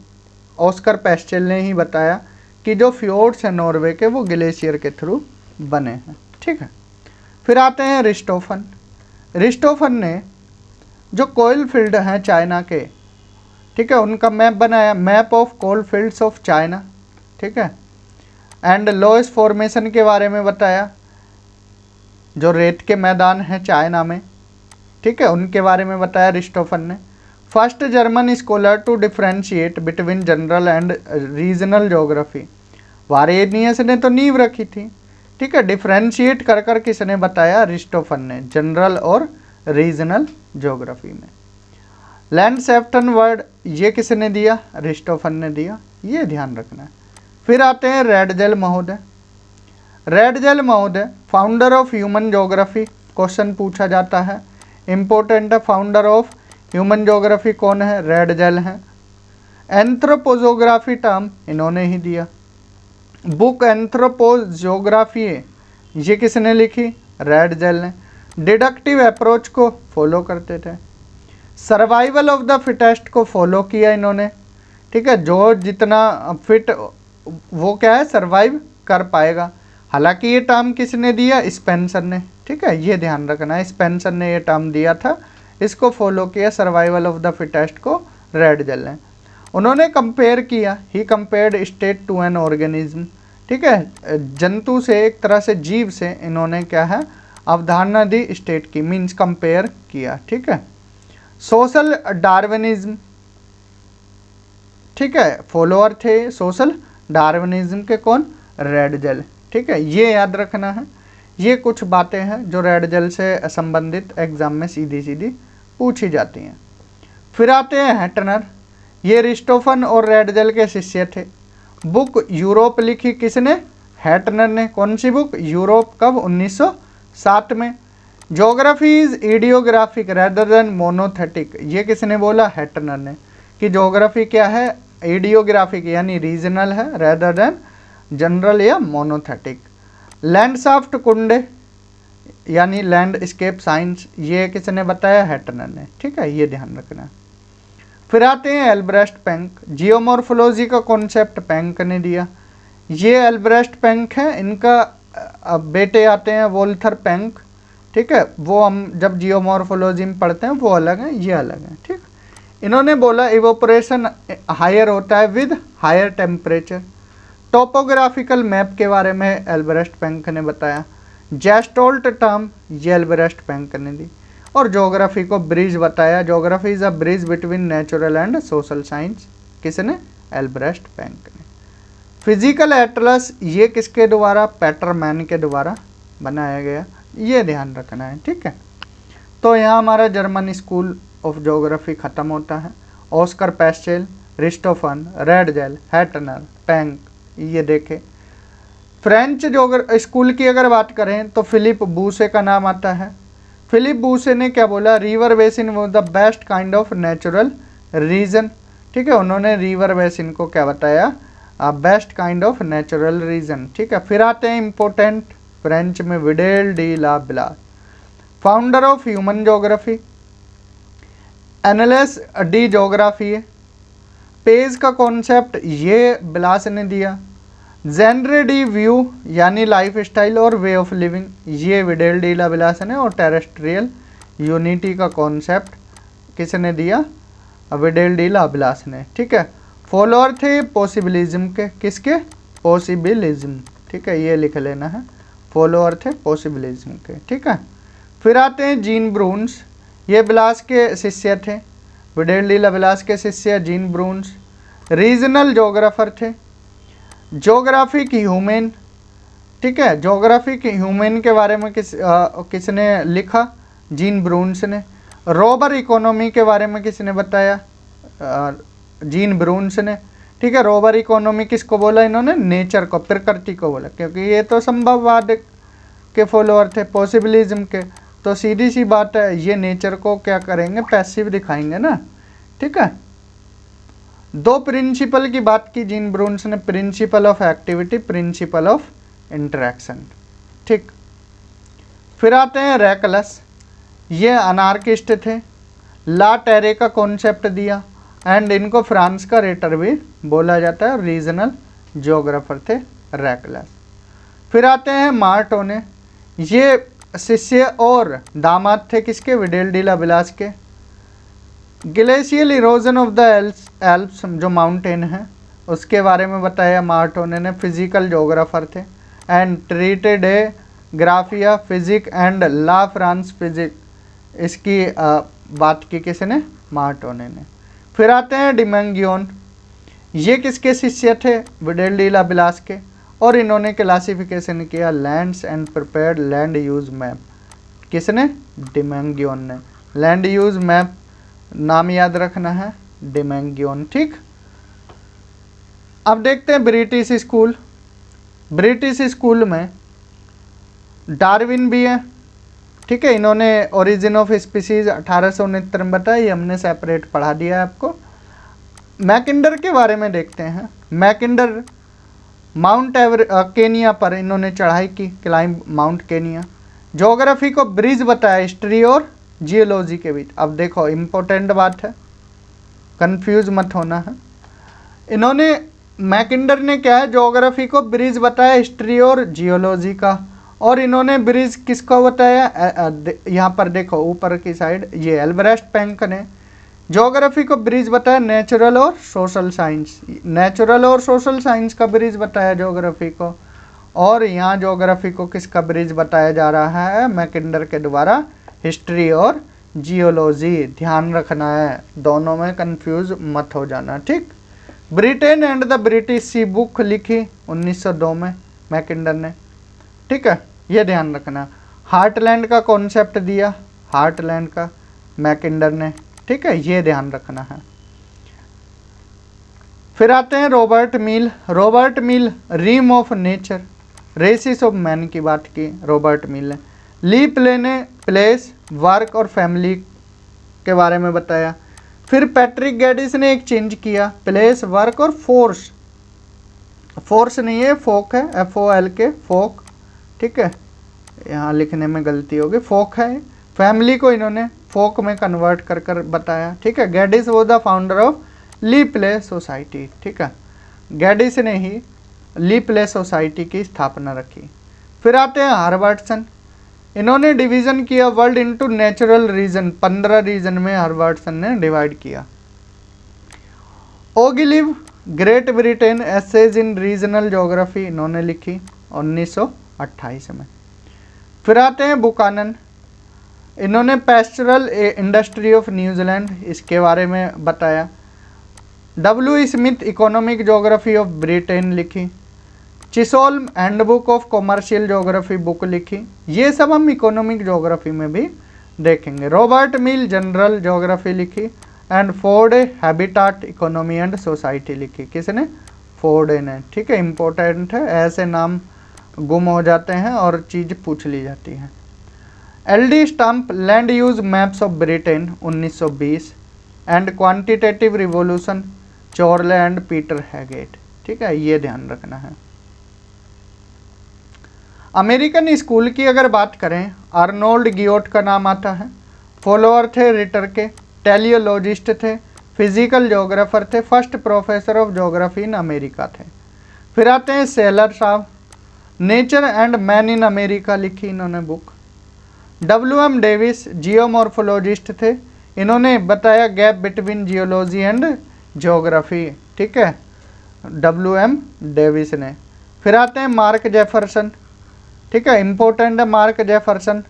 ऑस्कर पैस्टेल ने ही बताया कि जो फ्योर्ड्स हैं नॉर्वे के वो ग्लेशियर के थ्रू बने हैं। ठीक है, फिर आते हैं रिस्टोफन। रिस्टोफन ने जो कोयल फील्ड हैं चाइना के, ठीक है, उनका मैप बनाया, map of coal fields of China. ठीक है, एंड लोएस फॉर्मेशन के बारे में बताया, जो रेत के मैदान हैं चाइना में, ठीक है, उनके बारे में बताया रिस्टोफन ने। First German scholar to differentiate between general and regional geography. Varenius ने तो नींव रखी थी, ठीक है, डिफ्रेंशिएट कर कर किसने बताया? रिस्टोफन ने, जनरल और रीजनल ज्योग्राफी में। लैंड सेफ्टन वर्ड ये किसने दिया? रिस्टोफन ने दिया, ये ध्यान रखना है। फिर आते हैं रेडजेल महोदय। रेडजेल महोदय founder of human geography, question पूछा जाता है, इंपॉर्टेंट है। फाउंडर ऑफ ह्यूमन ज्योग्राफी कौन है? रेडजेल है। एंथ्रोपोजोग्राफी टर्म इन्होंने ही दिया। बुक एंथ्रोपोजोग्राफी ये किसने लिखी? रेडजेल ने। डिडक्टिव अप्रोच को फॉलो करते थे। सर्वाइवल ऑफ द फिटेस्ट को फॉलो किया इन्होंने, ठीक है, जो जितना फिट वो क्या है सर्वाइव कर पाएगा। हालांकि ये टर्म किसने दिया? स्पेंसर ने। ठीक है, ये ध्यान रखना है, स्पेंसर ने ये टर्म दिया था, इसको फॉलो किया सर्वाइवल ऑफ द फिटेस्ट को रेडजेल ने। उन्होंने कंपेयर किया, ही compared state to an organism. ठीक है, जंतु से, एक तरह से जीव से इन्होंने क्या है अवधारणा दी स्टेट की, मीन्स कंपेयर किया। ठीक है, सोशल डार्विनिज्म, ठीक है, फॉलोअर थे सोशल डार्विनिज्म के कौन? रेडजेल। ठीक है, ये याद रखना है, ये कुछ बातें हैं जो रेडजेल से संबंधित एग्जाम में सीधी सीधी पूछी जाती हैं। फिर आते हैं हैटनर। ये रिस्टोफन और रेडजेल के शिष्य थे। बुक यूरोप लिखी किसने? हैटनर ने। कौन सी बुक? यूरोप। कब? 1907 में। Geography is idiographic rather than monothetic, ये किसने बोला? हैटनर ने, कि ज्योग्राफी क्या है? इडियोग्राफिक यानी रीजनल है, रेदर देन जनरल या मोनोथेटिक। लैंडस्केप कुंडे यानी लैंडस्केप साइंस, ये किसने बताया? हैटनर ने। ठीक है, ये ध्यान रखना। फिर आते हैं एल्ब्रेस्ट पेंक। जियोमॉर्फोलॉजी का कॉन्सेप्ट पेंक ने दिया। ये एल्ब्रेस्ट पेंक है, इनका बेटे आते हैं वोल्थर पेंक। ठीक है, वो हम जब जियोमॉर्फोलॉजी में पढ़ते हैं वो अलग है, ये अलग है। ठीक, इन्होंने बोला इवोपरेशन हायर होता है with higher temperature. Topographical map के बारे में एल्ब्रेस्ट पेंक ने बताया। जेस्टोल्ट टर्म ये एल्ब्रेस्ट पेंक ने दी। और ज्योग्राफी को ब्रिज बताया, geography is a bridge between natural and social science, किसने? एल्ब्रेस्ट पेंक ने। फिजिकल एटलस ये किसके द्वारा? पेटरमैन के द्वारा बनाया गया, ये ध्यान रखना है। ठीक है, तो यहाँ हमारा जर्मन स्कूल ऑफ ज्योग्राफी ख़त्म होता है। ऑस्कर पैस्टेल, रिस्टोफन, रेडजेल, हैटनर, पेंक, ये देखें। फ्रेंच स्कूल की अगर बात करें तो फिलिप बूसे का नाम आता है। फिलिप बूसे ने क्या बोला? River basin was the best kind of natural region. ठीक है, उन्होंने रिवर बेसिन को क्या बताया? Best kind of natural region. ठीक है, फिर आते हैं इम्पोर्टेंट फ्रेंच में Vidal de la Blache, founder of human geography. Annales de Geographie है। पेज का कॉन्सेप्ट ये ब्लास ने दिया। जेनरे डी व्यू यानी लाइफ स्टाइल और वे ऑफ लिविंग, ये विडेल डी ला ब्लास ने। और टेरेस्ट्रियल यूनिटी का कॉन्सेप्ट किसने दिया? विडेल डी ला ब्लास ने। ठीक है, फॉलोअर थे पॉसिबिलिज्म के, किसके? पॉसिबिलिज्म। ठीक है, ये लिख लेना है, फॉलोअर थे पॉसिबिलिज्म के। ठीक है, फिर आते हैं जीन ब्रून्स। ये ब्लास के शिष्य थे, विडेल डी ला ब्लास के शिष्य जीन ब्रून्स। रीजनल जोग्राफर थे, जोग्राफिक ह्यूमन, ठीक है, जोग्राफिक ह्यूमन के बारे में किसने लिखा? जीन ब्रून्स ने। रोबर इकोनॉमी के बारे में किसने बताया? जीन ब्रून्स ने, ठीक है। रोबर इकोनॉमी किसको बोला इन्होंने? नेचर को, प्रकृति को बोला, क्योंकि ये तो संभववाद के फॉलोअर थे, पॉसिबिलिज्म के, तो सीधी सी बात है ये नेचर को क्या करेंगे? पैसिव दिखाएंगे ना, ठीक है। दो प्रिंसिपल की बात की जीन ब्रून्स ने, principle of activity, principle of interaction, ठीक। फिर आते हैं रैकलस, ये अनार्किस्ट थे, ला टेरे का कॉन्सेप्ट दिया, एंड इनको फ्रांस का रेटर भी बोला जाता है, रीजनल ज्योग्राफर थे रैकलस। फिर आते हैं मार्टोने, ये शिष्य और दामाद थे किसके? विडेल डी ला ब्लास के। Glacial erosion of the Alps जो माउंटेन है उसके बारे में बताया मार्टोने ने, फिजिकल ज्योग्राफर थे। And Traité a Graphia Physique and La France Physique, इसकी बात की किसने? मार्टोने ने। फिर आते हैं डिमेंगियोन, ये किसके शिष्य थे? विडेल डी ला ब्लास के, और इन्होंने क्लासिफिकेशन किया lands and prepared land use map, किसने? डिमेंगियोन ने। लैंड यूज मैप नाम याद रखना है, डिमेंगियोन, ठीक। अब देखते हैं ब्रिटिश स्कूल। ब्रिटिश स्कूल में डार्विन भी है, ठीक है। इन्होंने ओरिजिन ऑफ स्पीसीज 1869 में बताया, ये हमने सेपरेट पढ़ा दिया है आपको। मैकिंडर के बारे में देखते हैं। मैकिंडर माउंट केनिया पर इन्होंने चढ़ाई की, क्लाइंब माउंट केनिया। ज्योग्राफी को ब्रिज बताया हिस्ट्री और जियोलॉजी के बीच। अब देखो इम्पोर्टेंट बात है, कंफ्यूज मत होना है। इन्होंने मैकिंडर ने क्या है? ज्योग्राफी को ब्रिज बताया हिस्ट्री और जियोलॉजी का, और इन्होंने ब्रिज किसको बताया? यहाँ पर देखो ऊपर की साइड, ये एल्ब्रेस्ट पेंक ने ज्योग्राफी को ब्रिज बताया नेचुरल और सोशल साइंस। नेचुरल और सोशल साइंस का ब्रिज बताया ज्योग्राफी को, और यहाँ ज्योग्राफी को किसका ब्रिज बताया जा रहा है? मैकिंडर के द्वारा हिस्ट्री और जियोलॉजी। ध्यान रखना है, दोनों में कंफ्यूज मत हो जाना, ठीक। Britain and the British sea book लिखी 1902 में मैकिंडर ने, ठीक है, ये ध्यान रखना। हार्टलैंड का कॉन्सेप्ट दिया, हार्टलैंड का मैकिंडर ने, ठीक है, ये ध्यान रखना है। फिर आते हैं Robert Mill. Robert Mill realm of nature, races of man की बात की रॉबर्ट मील ने। ली प्ले ने प्लेस, वर्क और फैमिली के बारे में बताया। फिर पैट्रिक गैडिस ने एक चेंज किया, प्लेस, वर्क और फोर्स। फोर्स नहीं है, फोक है, FOLK, फोक, ठीक है, यहाँ लिखने में गलती होगी, फोक है। फैमिली को इन्होंने फोक में कन्वर्ट कर कर बताया, ठीक है। गैडिस वो the founder of Le Play Society, ठीक है, गैडिस ने ही ली प्ले सोसाइटी की स्थापना रखी। फिर आते हैं हार्वर्डसन, इन्होंने डिवीज़न किया world into natural region, 15 region में हार्वर्डसन ने डिवाइड किया। Ogilvie Great Britain essays in regional geography इन्होंने लिखी 1928 में। फिर आते हैं बुकानन, इन्होंने पेस्टरल इंडस्ट्री ऑफ न्यूजीलैंड इसके बारे में बताया। W. Smith economic geography of Britain लिखी। Chisholm handbook of commercial geography book लिखी। ये सब हम इकोनॉमिक ज्योग्राफी में भी देखेंगे। रॉबर्ट मील जनरल ज्योग्राफी लिखी, and Forde habitat economy and society लिखी। किसने? फोर्ड ने, ठीक है, इम्पोर्टेंट है, ऐसे नाम गुम हो जाते हैं और चीज़ पूछ ली जाती है। LD Stamp land use maps of Britain 1920, and quantitative revolution Chorley and Peter Haggett, ठीक है, ये ध्यान रखना है। अमेरिकन स्कूल की अगर बात करें, आर्नोल्ड गियोट का नाम आता है। फॉलोअर थे रिटर के, टेलियोलॉजिस्ट थे, फिजिकल ज्योग्राफर थे, first professor of geography in America थे। फिर आते हैं सेलर साहब, nature and man in America लिखी इन्होंने बुक। WM डेविस जियोमॉर्फोलॉजिस्ट थे, इन्होंने बताया gap between geology and geography, ठीक है, WM डेविस ने। फिर आते हैं मार्क जेफरसन, ठीक है, इम्पोर्टेंट है मार्क जेफरसन,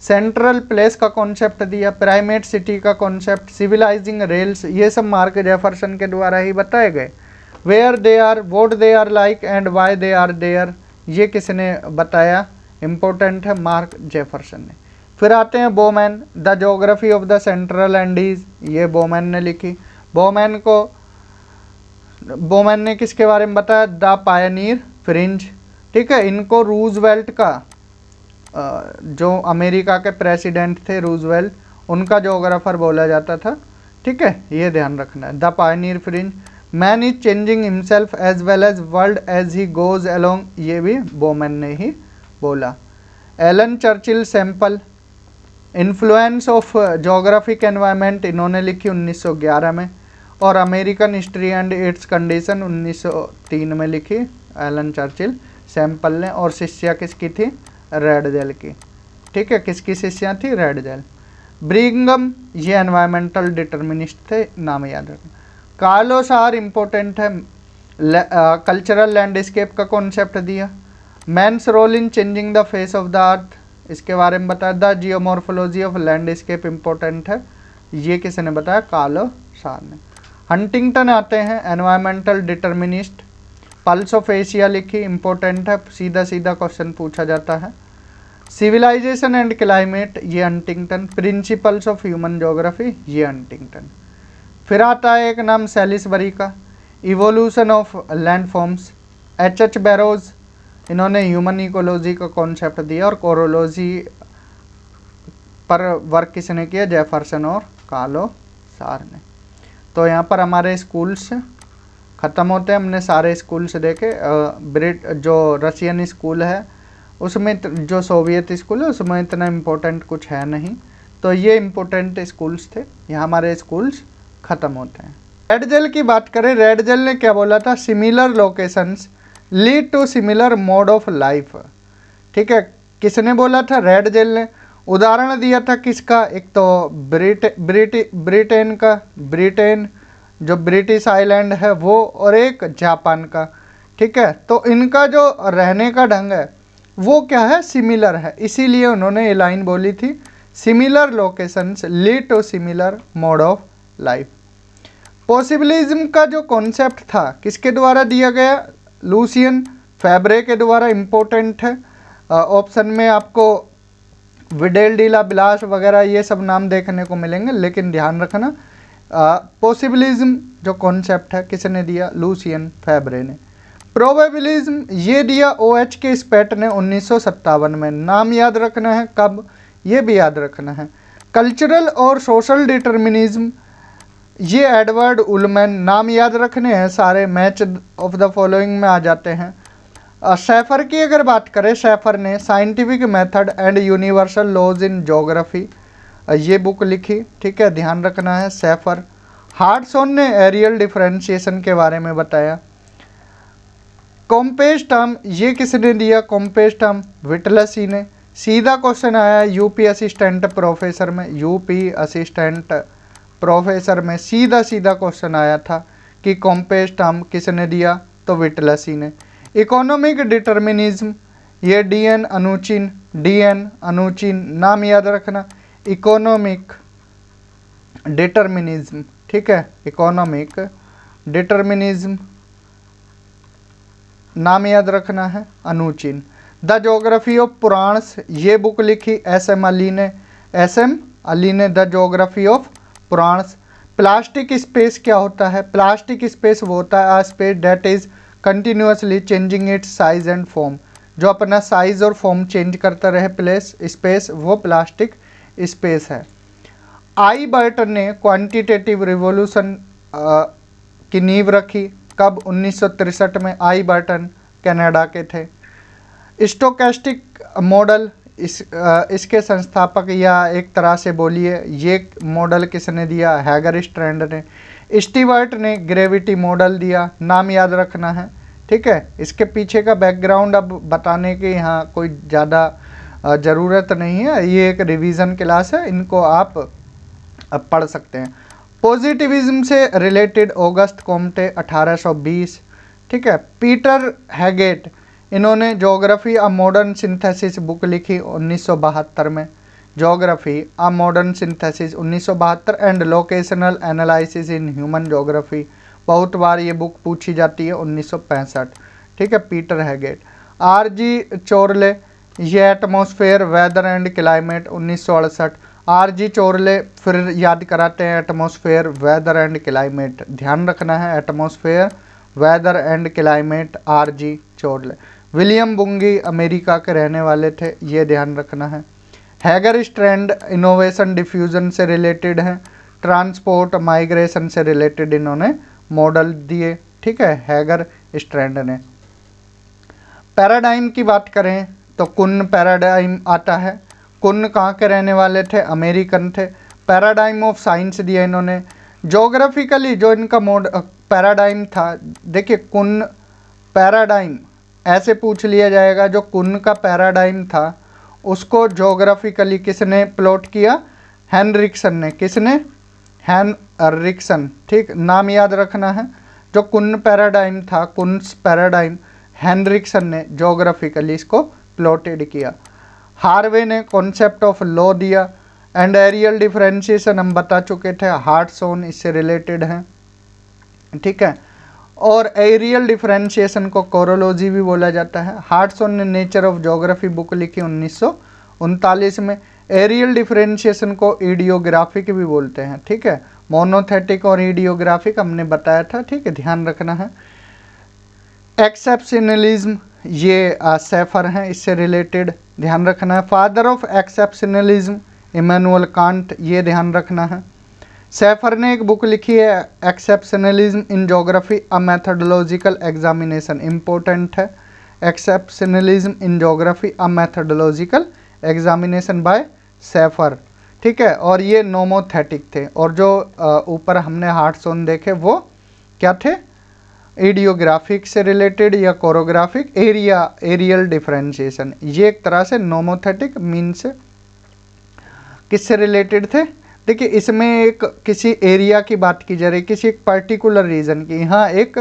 सेंट्रल प्लेस का कॉन्सेप्ट दिया, प्राइमेट सिटी का कॉन्सेप्ट, सिविलाइजिंग रेल्स, ये सब मार्क जेफरसन के द्वारा ही बताए गए। Where they are, what they are like and why they are there, ये किसने बताया, इम्पोर्टेंट है, मार्क जेफरसन ने। फिर आते हैं Bowman, the geography of the central Andes, ये बोमैन ने लिखी। बोमैन ने किसके बारे में बताया, द पायनियर फ्रिंज, ठीक है। इनको रूजवेल्ट का, जो अमेरिका के प्रेसिडेंट थे रूजवेल्ट, उनका ज्योग्राफर बोला जाता था, ठीक है, ये ध्यान रखना है। The pioneer fringe, man is changing himself as well as world as he goes along, ये भी बोमैन ने ही बोला। Ellen Churchill Semple, influence of geographic environment, इन्होंने लिखी 1911 में। और American history and its condition 1903 में लिखी एलन चर्चिल सैंपल ने। और शिष्या किसकी थी, रेडजेल की, ठीक है। किसकी शिष्या थी, रेडजेल। ब्रिंगम, ये एनवायरमेंटल डिटर्मिनिस्ट थे, नाम याद रखना। कार्लोस आर इम्पोर्टेंट है, कल्चरल लैंडस्केप का कॉन्सेप्ट दिया। Man's role in changing the face of the earth, इसके बारे में बताया। The geomorphology of landscape important है, ये किसने बताया, कार्लोस आर ने। हंटिंगटन आते हैं, environmental determinist. Pulse of Asia लिखी, इम्पोर्टेंट है, सीधा सीधा क्वेश्चन पूछा जाता है। सिविलाइजेशन एंड क्लाइमेट, ये Huntington. Principles of human geography, ये हंटिंगटन। फिर आता है एक नाम सैलिसबरी का, evolution of land forms. H barrows, इन्होंने ह्यूमन इकोलॉजी का कॉन्सेप्ट दिया। और कोरोलॉजी पर वर्क किसने किया, जेफरसन और कार्लोस आर ने। तो यहाँ पर हमारे स्कूल्स ख़त्म होते हैं, हमने सारे स्कूल्स देखे। जो रशियन स्कूल है उसमें, जो सोवियत स्कूल है उसमें इतना इम्पोर्टेंट कुछ है नहीं। तो ये इम्पोर्टेंट स्कूल्स थे, यहाँ हमारे स्कूल्स ख़त्म होते हैं। रेडजेल की बात करें, रेडजेल ने क्या बोला था, similar locations lead to similar mode of life, ठीक है। किसने बोला था, रेडजेल ने। उदाहरण दिया था किसका, एक तो ब्रिटेन का, ब्रिटेन जो ब्रिटिश आइलैंड है वो, और एक जापान का, ठीक है। तो इनका जो रहने का ढंग है वो क्या है, सिमिलर है, इसीलिए उन्होंने ये लाइन बोली थी, similar locations lead to similar mode of life. Possibilism का जो कॉन्सेप्ट था किसके द्वारा दिया गया, लूसियन फैब्रे के द्वारा, इम्पोर्टेंट है। ऑप्शन में आपको विडेल डी ला ब्लास वगैरह ये सब नाम देखने को मिलेंगे, लेकिन ध्यान रखना पॉसिबिलिज्म जो कॉन्सेप्ट है किसने दिया, लूसियन फैब्रे ने। प्रोबेबिलिज्म ये दिया OH के स्पेट ने 1957 में, नाम याद रखना है, कब, ये भी याद रखना है। कल्चरल और सोशल डिटर्मिनिज्म ये एडवर्ड उलमैन, नाम याद रखने हैं सारे, मैच ऑफ द फॉलोइंग में आ जाते हैं। शेफर की अगर बात करें, शेफर ने scientific method and universal laws in geography ये बुक लिखी, ठीक है, ध्यान रखना है, शेफर। हार्टसॉन ने एरियल डिफरेंशिएशन के बारे में बताया। कॉम्पेस टर्म ये किसने दिया, कॉम्पेस टर्म विटलसी ने। सीधा क्वेश्चन आया यूपी असिस्टेंट प्रोफेसर में, यूपी असिस्टेंट प्रोफेसर में सीधा सीधा क्वेश्चन आया था कि कॉम्पेस टर्म किसने दिया, तो विटलसी ने। इकोनॉमिक डिटर्मिनिज्म ये डीएन अनुचिन, नाम याद रखना, इकोनॉमिक डिटर्मिनिज्म, ठीक है, इकोनॉमिक डिटर्मिनिज्म नाम याद रखना है, Anuchin. The geography of Puranas ये बुक लिखी SM अली ने, the geography of Puranas. Plastic space क्या होता है, प्लास्टिक स्पेस वो होता है space that is continuously changing its size and form, जो अपना साइज और फॉर्म चेंज करता रहे स्पेस, वो प्लास्टिक स्पेस है। आई बर्टन ने क्वांटिटेटिव रिवॉल्यूशन की नींव रखी, कब, 1963 में। आई बर्टन कनाडा के थे। स्टोकेस्टिक मॉडल इसके संस्थापक या एक तरह से बोलिए ये मॉडल किसने दिया, हैगर स्ट्रैंड ने। स्टीवर्ट ने ग्रेविटी मॉडल दिया, नाम याद रखना है, ठीक है। इसके पीछे का बैकग्राउंड अब बताने की यहाँ कोई ज़्यादा ज़रूरत नहीं है, ये एक रिवीजन क्लास है, इनको आप पढ़ सकते हैं। पॉजिटिविज्म से रिलेटेड ऑगस्ट कॉम्टे 1820, ठीक है। पीटर हैगेट इन्होंने geography a modern synthesis book लिखी 1972 में, geography a modern synthesis 1972 and locational analysis in human geography, बहुत बार ये बुक पूछी जाती है, 1965। ठीक है, पीटर हैगेट। आरजी चोरले, ये atmosphere weather and climate 1968। RG Chorley फिर याद कराते हैं एटमॉस्फेयर वेदर एंड क्लाइमेट, ध्यान रखना है atmosphere weather and climate, RG Chorley. William Bunge America के रहने वाले थे, ये ध्यान रखना है। हैगर स्ट्रैंड इनोवेशन डिफ्यूजन से रिलेटेड है, ट्रांसपोर्ट माइग्रेशन से रिलेटेड इन्होंने मॉडल दिए। ठीक है, हैगर स्ट्रैंड ने। पैराडाइम की बात करें तो कुन पैराडाइम आता है। कुन कहाँ के रहने वाले थे, अमेरिकन थे। पैराडाइम ऑफ साइंस दिया इन्होंने। जोग्राफिकली जो इनका पैराडाइम था, देखिए कुन पैराडाइम ऐसे पूछ लिया जाएगा, जो कुन का पैराडाइम था उसको जोग्राफिकली किसने प्लॉट किया, हेनरिक्सन ने। किसने, हेनरिक्सन। ठीक, नाम याद रखना है। जो कुन पैराडाइम था, कुन्स पैराडाइम, हेनरिक्सन ने जोग्राफिकली इसको प्लॉटेड किया। हार्वे ने कॉन्सेप्ट ऑफ लॉ दिया। एंड एरियल डिफरेंशिएशन हम बता चुके थे, हार्टसोन इससे रिलेटेड है। ठीक है, और एरियल डिफरेंशिएशन को कोरोलॉजी भी बोला जाता है। हार्टसोन ने नेचर ऑफ ज्योग्राफी बुक लिखी 1939 में। एरियल डिफरेंशिएशन को ईडियोग्राफिक भी बोलते हैं। ठीक है, मोनोथेटिक और ईडियोग्राफिक हमने बताया था। ठीक है, ध्यान रखना है। एक्सेप्शनलिज्म, ये सेफर हैं, इससे रिलेटेड ध्यान रखना है। Father of exceptionalism Immanuel Kant, ये ध्यान रखना है। सेफर ने एक बुक लिखी है exceptionalism in geography a methodological examination, important है। Exceptionalism in geography a methodological examination by Schaefer. ठीक है, और ये नोमोथेटिक थे। और जो ऊपर हमने हार्टसोन देखे वो क्या थे, ईडियोग्राफिक से रिलेटेड या कोरोग्राफिक। एरियल डिफरेंशिएशन, ये एक तरह से नोमोथेटिक मीन्स किससे रिलेटेड थे। देखिए इसमें एक किसी एरिया की बात की जा रही, किसी एक पर्टिकुलर रीजन की, यहाँ एक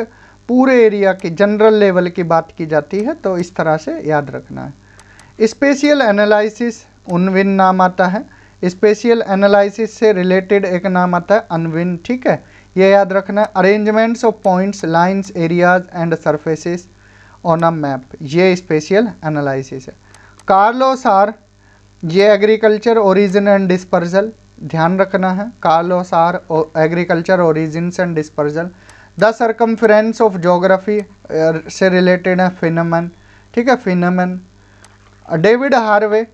पूरे एरिया की जनरल लेवल की बात की जाती है, तो इस तरह से याद रखना है। स्पेशियल एनालिसिस उनविन नाम आता है। स्पेशियल एनालिसिस से रिलेटेड एक नाम आता है अनविन। ठीक है, ये याद रखना है। Arrangements of points, lines, areas and surfaces on a map, ये स्पेशियल एनालिसिस है। कार्लोस आर, ये एग्रीकल्चर ओरिजिन एंड डिस्पर्जल, ध्यान रखना है। Carl O Sauer agriculture origin and dispersal. The circumference of geography से रिलेटेड है फिनोमेन। ठीक है, phenomenon. David Harvey,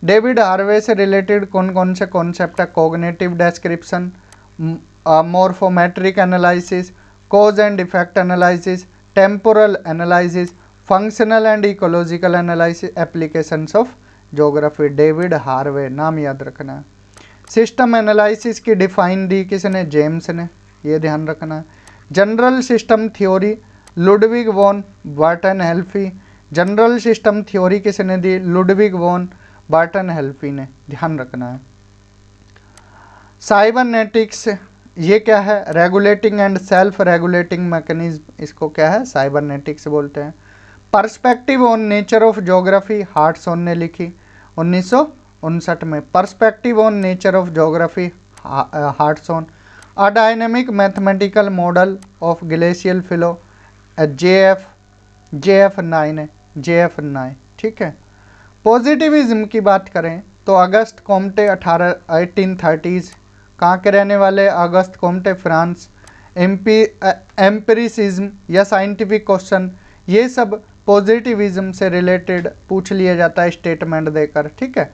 David Harvey से रिलेटेड कौन कौन से कॉन्सेप्ट है, cognitive description, morphometric analysis, cause and effect analysis, temporal analysis, functional and ecological analysis, applications of geography. David Harvey नाम याद रखना है। सिस्टम एनालिसिस की डिफाइन दी किसने, जेम्स ने, ये ध्यान रखना है। General system theory, Ludwig von Bertalanffy. General system theory किसने दी, लुडविग वॉन बार्टन हेल्फी ने, ध्यान रखना है। साइबरनेटिक्स, ये क्या है, regulating and self regulating mechanism, इसको क्या है, साइबरनेटिक्स बोलते हैं। Perspective on nature of geography, Hartshorne ने लिखी 1959 में। Perspective on nature of geography, Hartshorne. A dynamic mathematical model of glacial flow, JF 9। ठीक है। पॉजिटिविज्म की बात करें तो अगस्त कॉम्टे 1830 कहाँ के रहने वाले, अगस्त कॉम्टे फ्रांस। एम्पिरिसिज्म या साइंटिफिक क्वेश्चन, ये सब पॉजिटिविज्म से रिलेटेड पूछ लिया जाता है स्टेटमेंट देकर। ठीक है,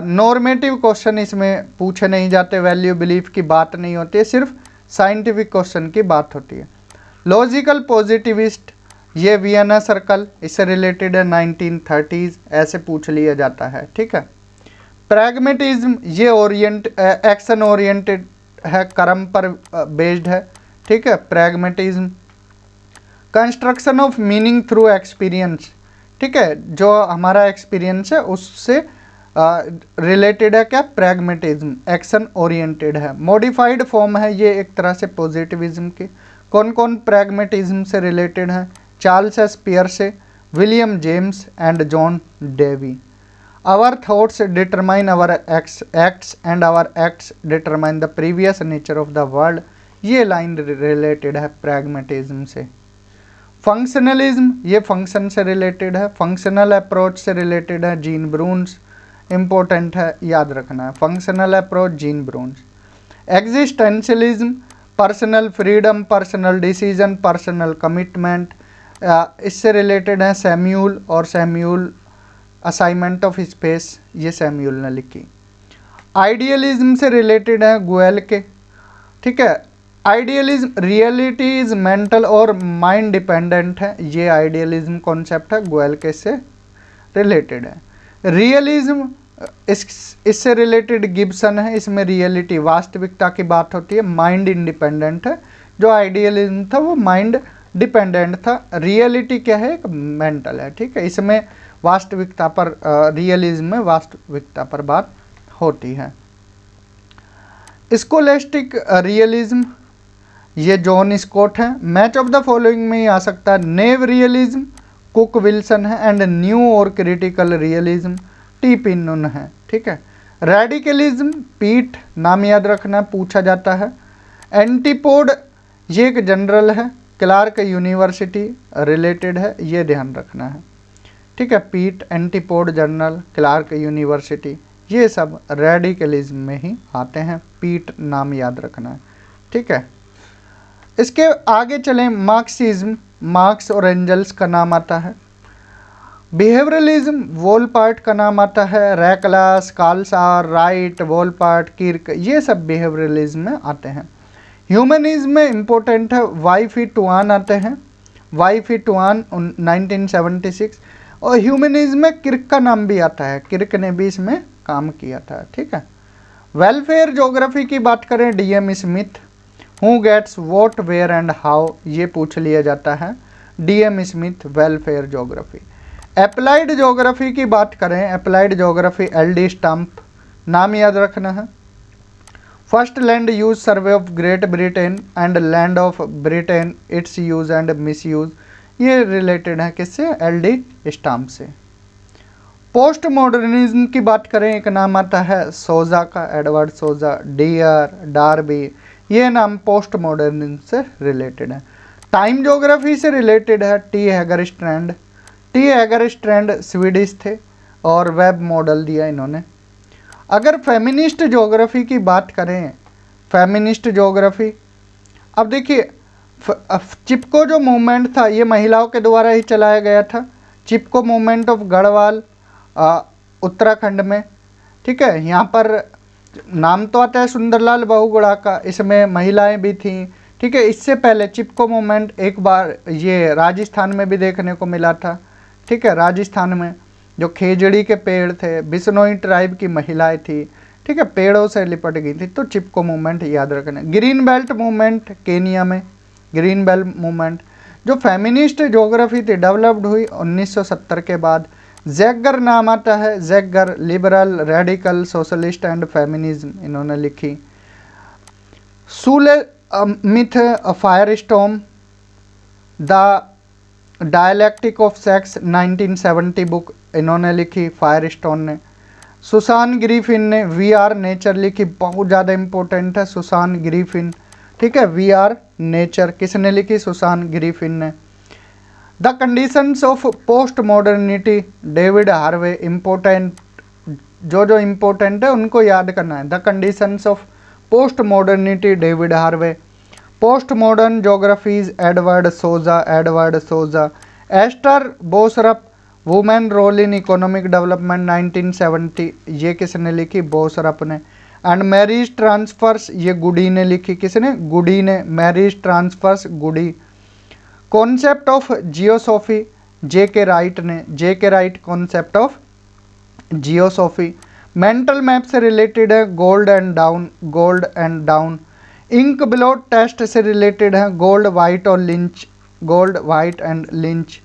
नॉर्मेटिव क्वेश्चन इसमें पूछे नहीं जाते, वैल्यू बिलीफ की बात नहीं होती है, सिर्फ साइंटिफिक क्वेश्चन की बात होती है। लॉजिकल पॉजिटिविस्ट, ये वियना सर्कल, इससे रिलेटेड है 1930s, ऐसे पूछ लिया जाता है। ठीक है। प्रैग्मेटिज्म, ये एक्शन ओरिएंटेड है, कर्म पर बेस्ड है। ठीक है, pragmatism. Construction of meaning through experience, ठीक है, जो हमारा एक्सपीरियंस है उससे रिलेटेड है क्या, प्रैग्मेटिज्म, एक्शन ओरिएंटेड है। मॉडिफाइड फॉर्म है ये एक तरह से पॉजिटिविज्म की। कौन कौन प्रैग्मेटिज्म से रिलेटेड है, Charles S Peirce, William James and John Dewey. Our thoughts determine our acts and our acts determine the previous nature of the world. ये लाइन रिलेटेड है प्रैग्मेटिज्म से। फंक्शनलिज्म ये फंक्शन से रिलेटेड है, functional approach से related है, Jean Brunhes important है, याद रखना है, functional approach Jean Brunhes. Existentialism personal freedom, personal decision, personal commitment, इससे रिलेटेड है सैम्यूल और सैम्यूल असाइनमेंट ऑफ स्पेस, ये सैम्यूल ने लिखी। आइडियलिज्म से रिलेटेड है गोयल के, ठीक है। आइडियलिज्म रियलिटी इज मेंटल और माइंड डिपेंडेंट है, ये आइडियलिज्म कॉन्सेप्ट है, गोयल के से रिलेटेड है। रियलिज्म इससे रिलेटेड गिब्सन है, इसमें रियलिटी वास्तविकता की बात होती है, माइंड इंडिपेंडेंट है। जो आइडियलिज्म था वो माइंड डिपेंडेंट था, रियलिटी क्या है, एक मेंटल है, ठीक है। इसमें वास्तविकता पर रियलिज्म में वास्तविकता पर बात होती है। स्कोलेस्टिक रियलिज्म ये जॉन स्कॉट है। मैच ऑफ द फॉलोइंग में ही आ सकता है, नेव रियलिज्म कुक विल्सन है एंड न्यू और क्रिटिकल रियलिज्म टी पिन्नुन है, ठीक है। रेडिकलिज्म पीट, नाम याद रखना, पूछा जाता है। एंटीपोड ये एक जनरल है, क्लार्क यूनिवर्सिटी रिलेटेड है, ये ध्यान रखना है, ठीक है। पीट, एंटीपोड, जर्नल, क्लार्क यूनिवर्सिटी, ये सब रेडिकलिज्म में ही आते हैं। पीट नाम याद रखना है, ठीक है। इसके आगे चलें, मार्क्सिज्म, मार्क्स और एंजल्स का नाम आता है। बिहेवियरलिज्म वोलपार्ट का नाम आता है। रैकलास, काल्सार, राइट, वोलपार्ट, किर्क, ये सब बिहेवियरलिज्म में आते हैं। ह्यूमनिज्म में इम्पोर्टेंट है वाई फी टुआन आते हैं, वाई फी टुआन 1976। और ह्यूमनिज्म में किर्क का नाम भी आता है, किर्क ने भी इसमें काम किया था, ठीक है। वेलफेयर ज्योग्राफी की बात करें, DM Smith, who gets what where and how, ये पूछ लिया जाता है, DM Smith, welfare geography. Applied geography की बात करें, अप्लाइड ज्योग्राफी एलडी स्टम्प, नाम याद रखना है। First land use survey of great Britain and land of Britain, it's use and miss use, ये रिलेटेड है किससे, एलडी स्टम्प से। पोस्ट मॉडर्निज्म की बात करें, एक नाम आता है सोजा का, एडवर्ड सोजा, डियर, डार्बी, ये नाम पोस्ट मॉडर्निज्म से रिलेटेड है। टाइम ज्योग्राफी से रिलेटेड है टी हैगरस्ट्रैंड, टी हैगरस्ट्रैंड स्वीडिश थे और वेब मॉडल दिया इन्होंने। अगर फेमिनिस्ट ज्योग्राफी की बात करें, फेमिनिस्ट ज्योग्राफी, अब देखिए चिपको जो मूवमेंट था ये महिलाओं के द्वारा ही चलाया गया था। चिपको मूवमेंट ऑफ गढ़वाल उत्तराखंड में, ठीक है। यहाँ पर नाम तो आता है सुंदरलाल बहुगुणा का, इसमें महिलाएं भी थीं, ठीक है। इससे पहले चिपको मूवमेंट एक बार ये राजस्थान में भी देखने को मिला था, ठीक है। राजस्थान में जो खेजड़ी के पेड़ थे, बिश्नोई ट्राइब की महिलाएं थी, ठीक है, पेड़ों से लिपट गई थी, तो चिपको मूवमेंट याद रखना। ग्रीन बेल्ट मूवमेंट केनिया में, ग्रीन बेल्ट मूवमेंट जो फेमिनिस्ट ज्योग्राफी थी डेवलप्ड हुई 1970 के बाद। जैगर नाम आता है, Jaeger liberal, radical, socialist and feminism इन्होंने लिखी। सूले myth fire storm, the dialectic of sex 1970 book इन्होंने लिखी, फायर स्टोन ने। सुसान ग्रिफिन ने वी आर नेचर लिखी, बहुत ज़्यादा इंपॉर्टेंट है सुसान ग्रिफिन, ठीक है। वी आर नेचर किसने लिखी, सुसान ग्रिफिन ने। The conditions of post modernity David Harvey, important जो इम्पोर्टेंट है उनको याद करना है। The conditions of post modernity David Harvey. Post modern geographies Edward Soja, Edward Soja. Esther Boserup, women role in economic development 1970, ये किसने लिखी, बोसरप ने। एंड मैरिज ट्रांसफर्स, ये गुडी ने लिखी, किसने, गुडी ने। Marriage transfers Goody. Concept of geosophy, J K Wright ने, J K Wright concept of geosophy. Mental map से रिलेटेड है Gould and Down, Gould and Down. Ink blot test से related है गोल्ड, वाइट और Lynch, Gould, White and Lynch.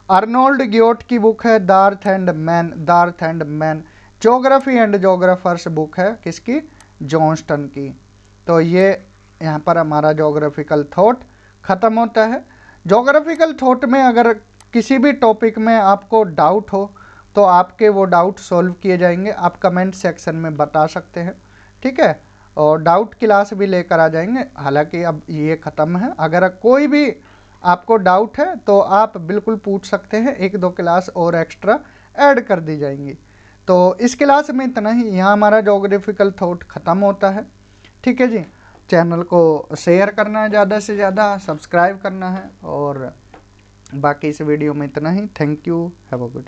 Arnold Guyot की book है the earth and man, the earth and man. Geography and geographers book है किसकी, Johnston की। तो ये यहाँ पर हमारा ज्योग्राफिकल थॉट ख़त्म होता है। ज्योग्राफिकल थॉट में अगर किसी भी टॉपिक में आपको डाउट हो तो आपके वो डाउट सॉल्व किए जाएंगे। आप कमेंट सेक्शन में बता सकते हैं, ठीक है। और डाउट क्लास भी लेकर आ जाएंगे, हालांकि अब ये ख़त्म है। अगर कोई भी आपको डाउट है तो आप बिल्कुल पूछ सकते हैं, 1-2 क्लास और एक्स्ट्रा ऐड कर दी जाएंगी। तो इस क्लास में इतना ही, यहाँ हमारा ज्योग्राफिकल थॉट ख़त्म होता है, ठीक है जी। चैनल को शेयर करना है ज़्यादा से ज़्यादा, सब्सक्राइब करना है, और बाकी इस वीडियो में इतना ही। Thank you, have a good.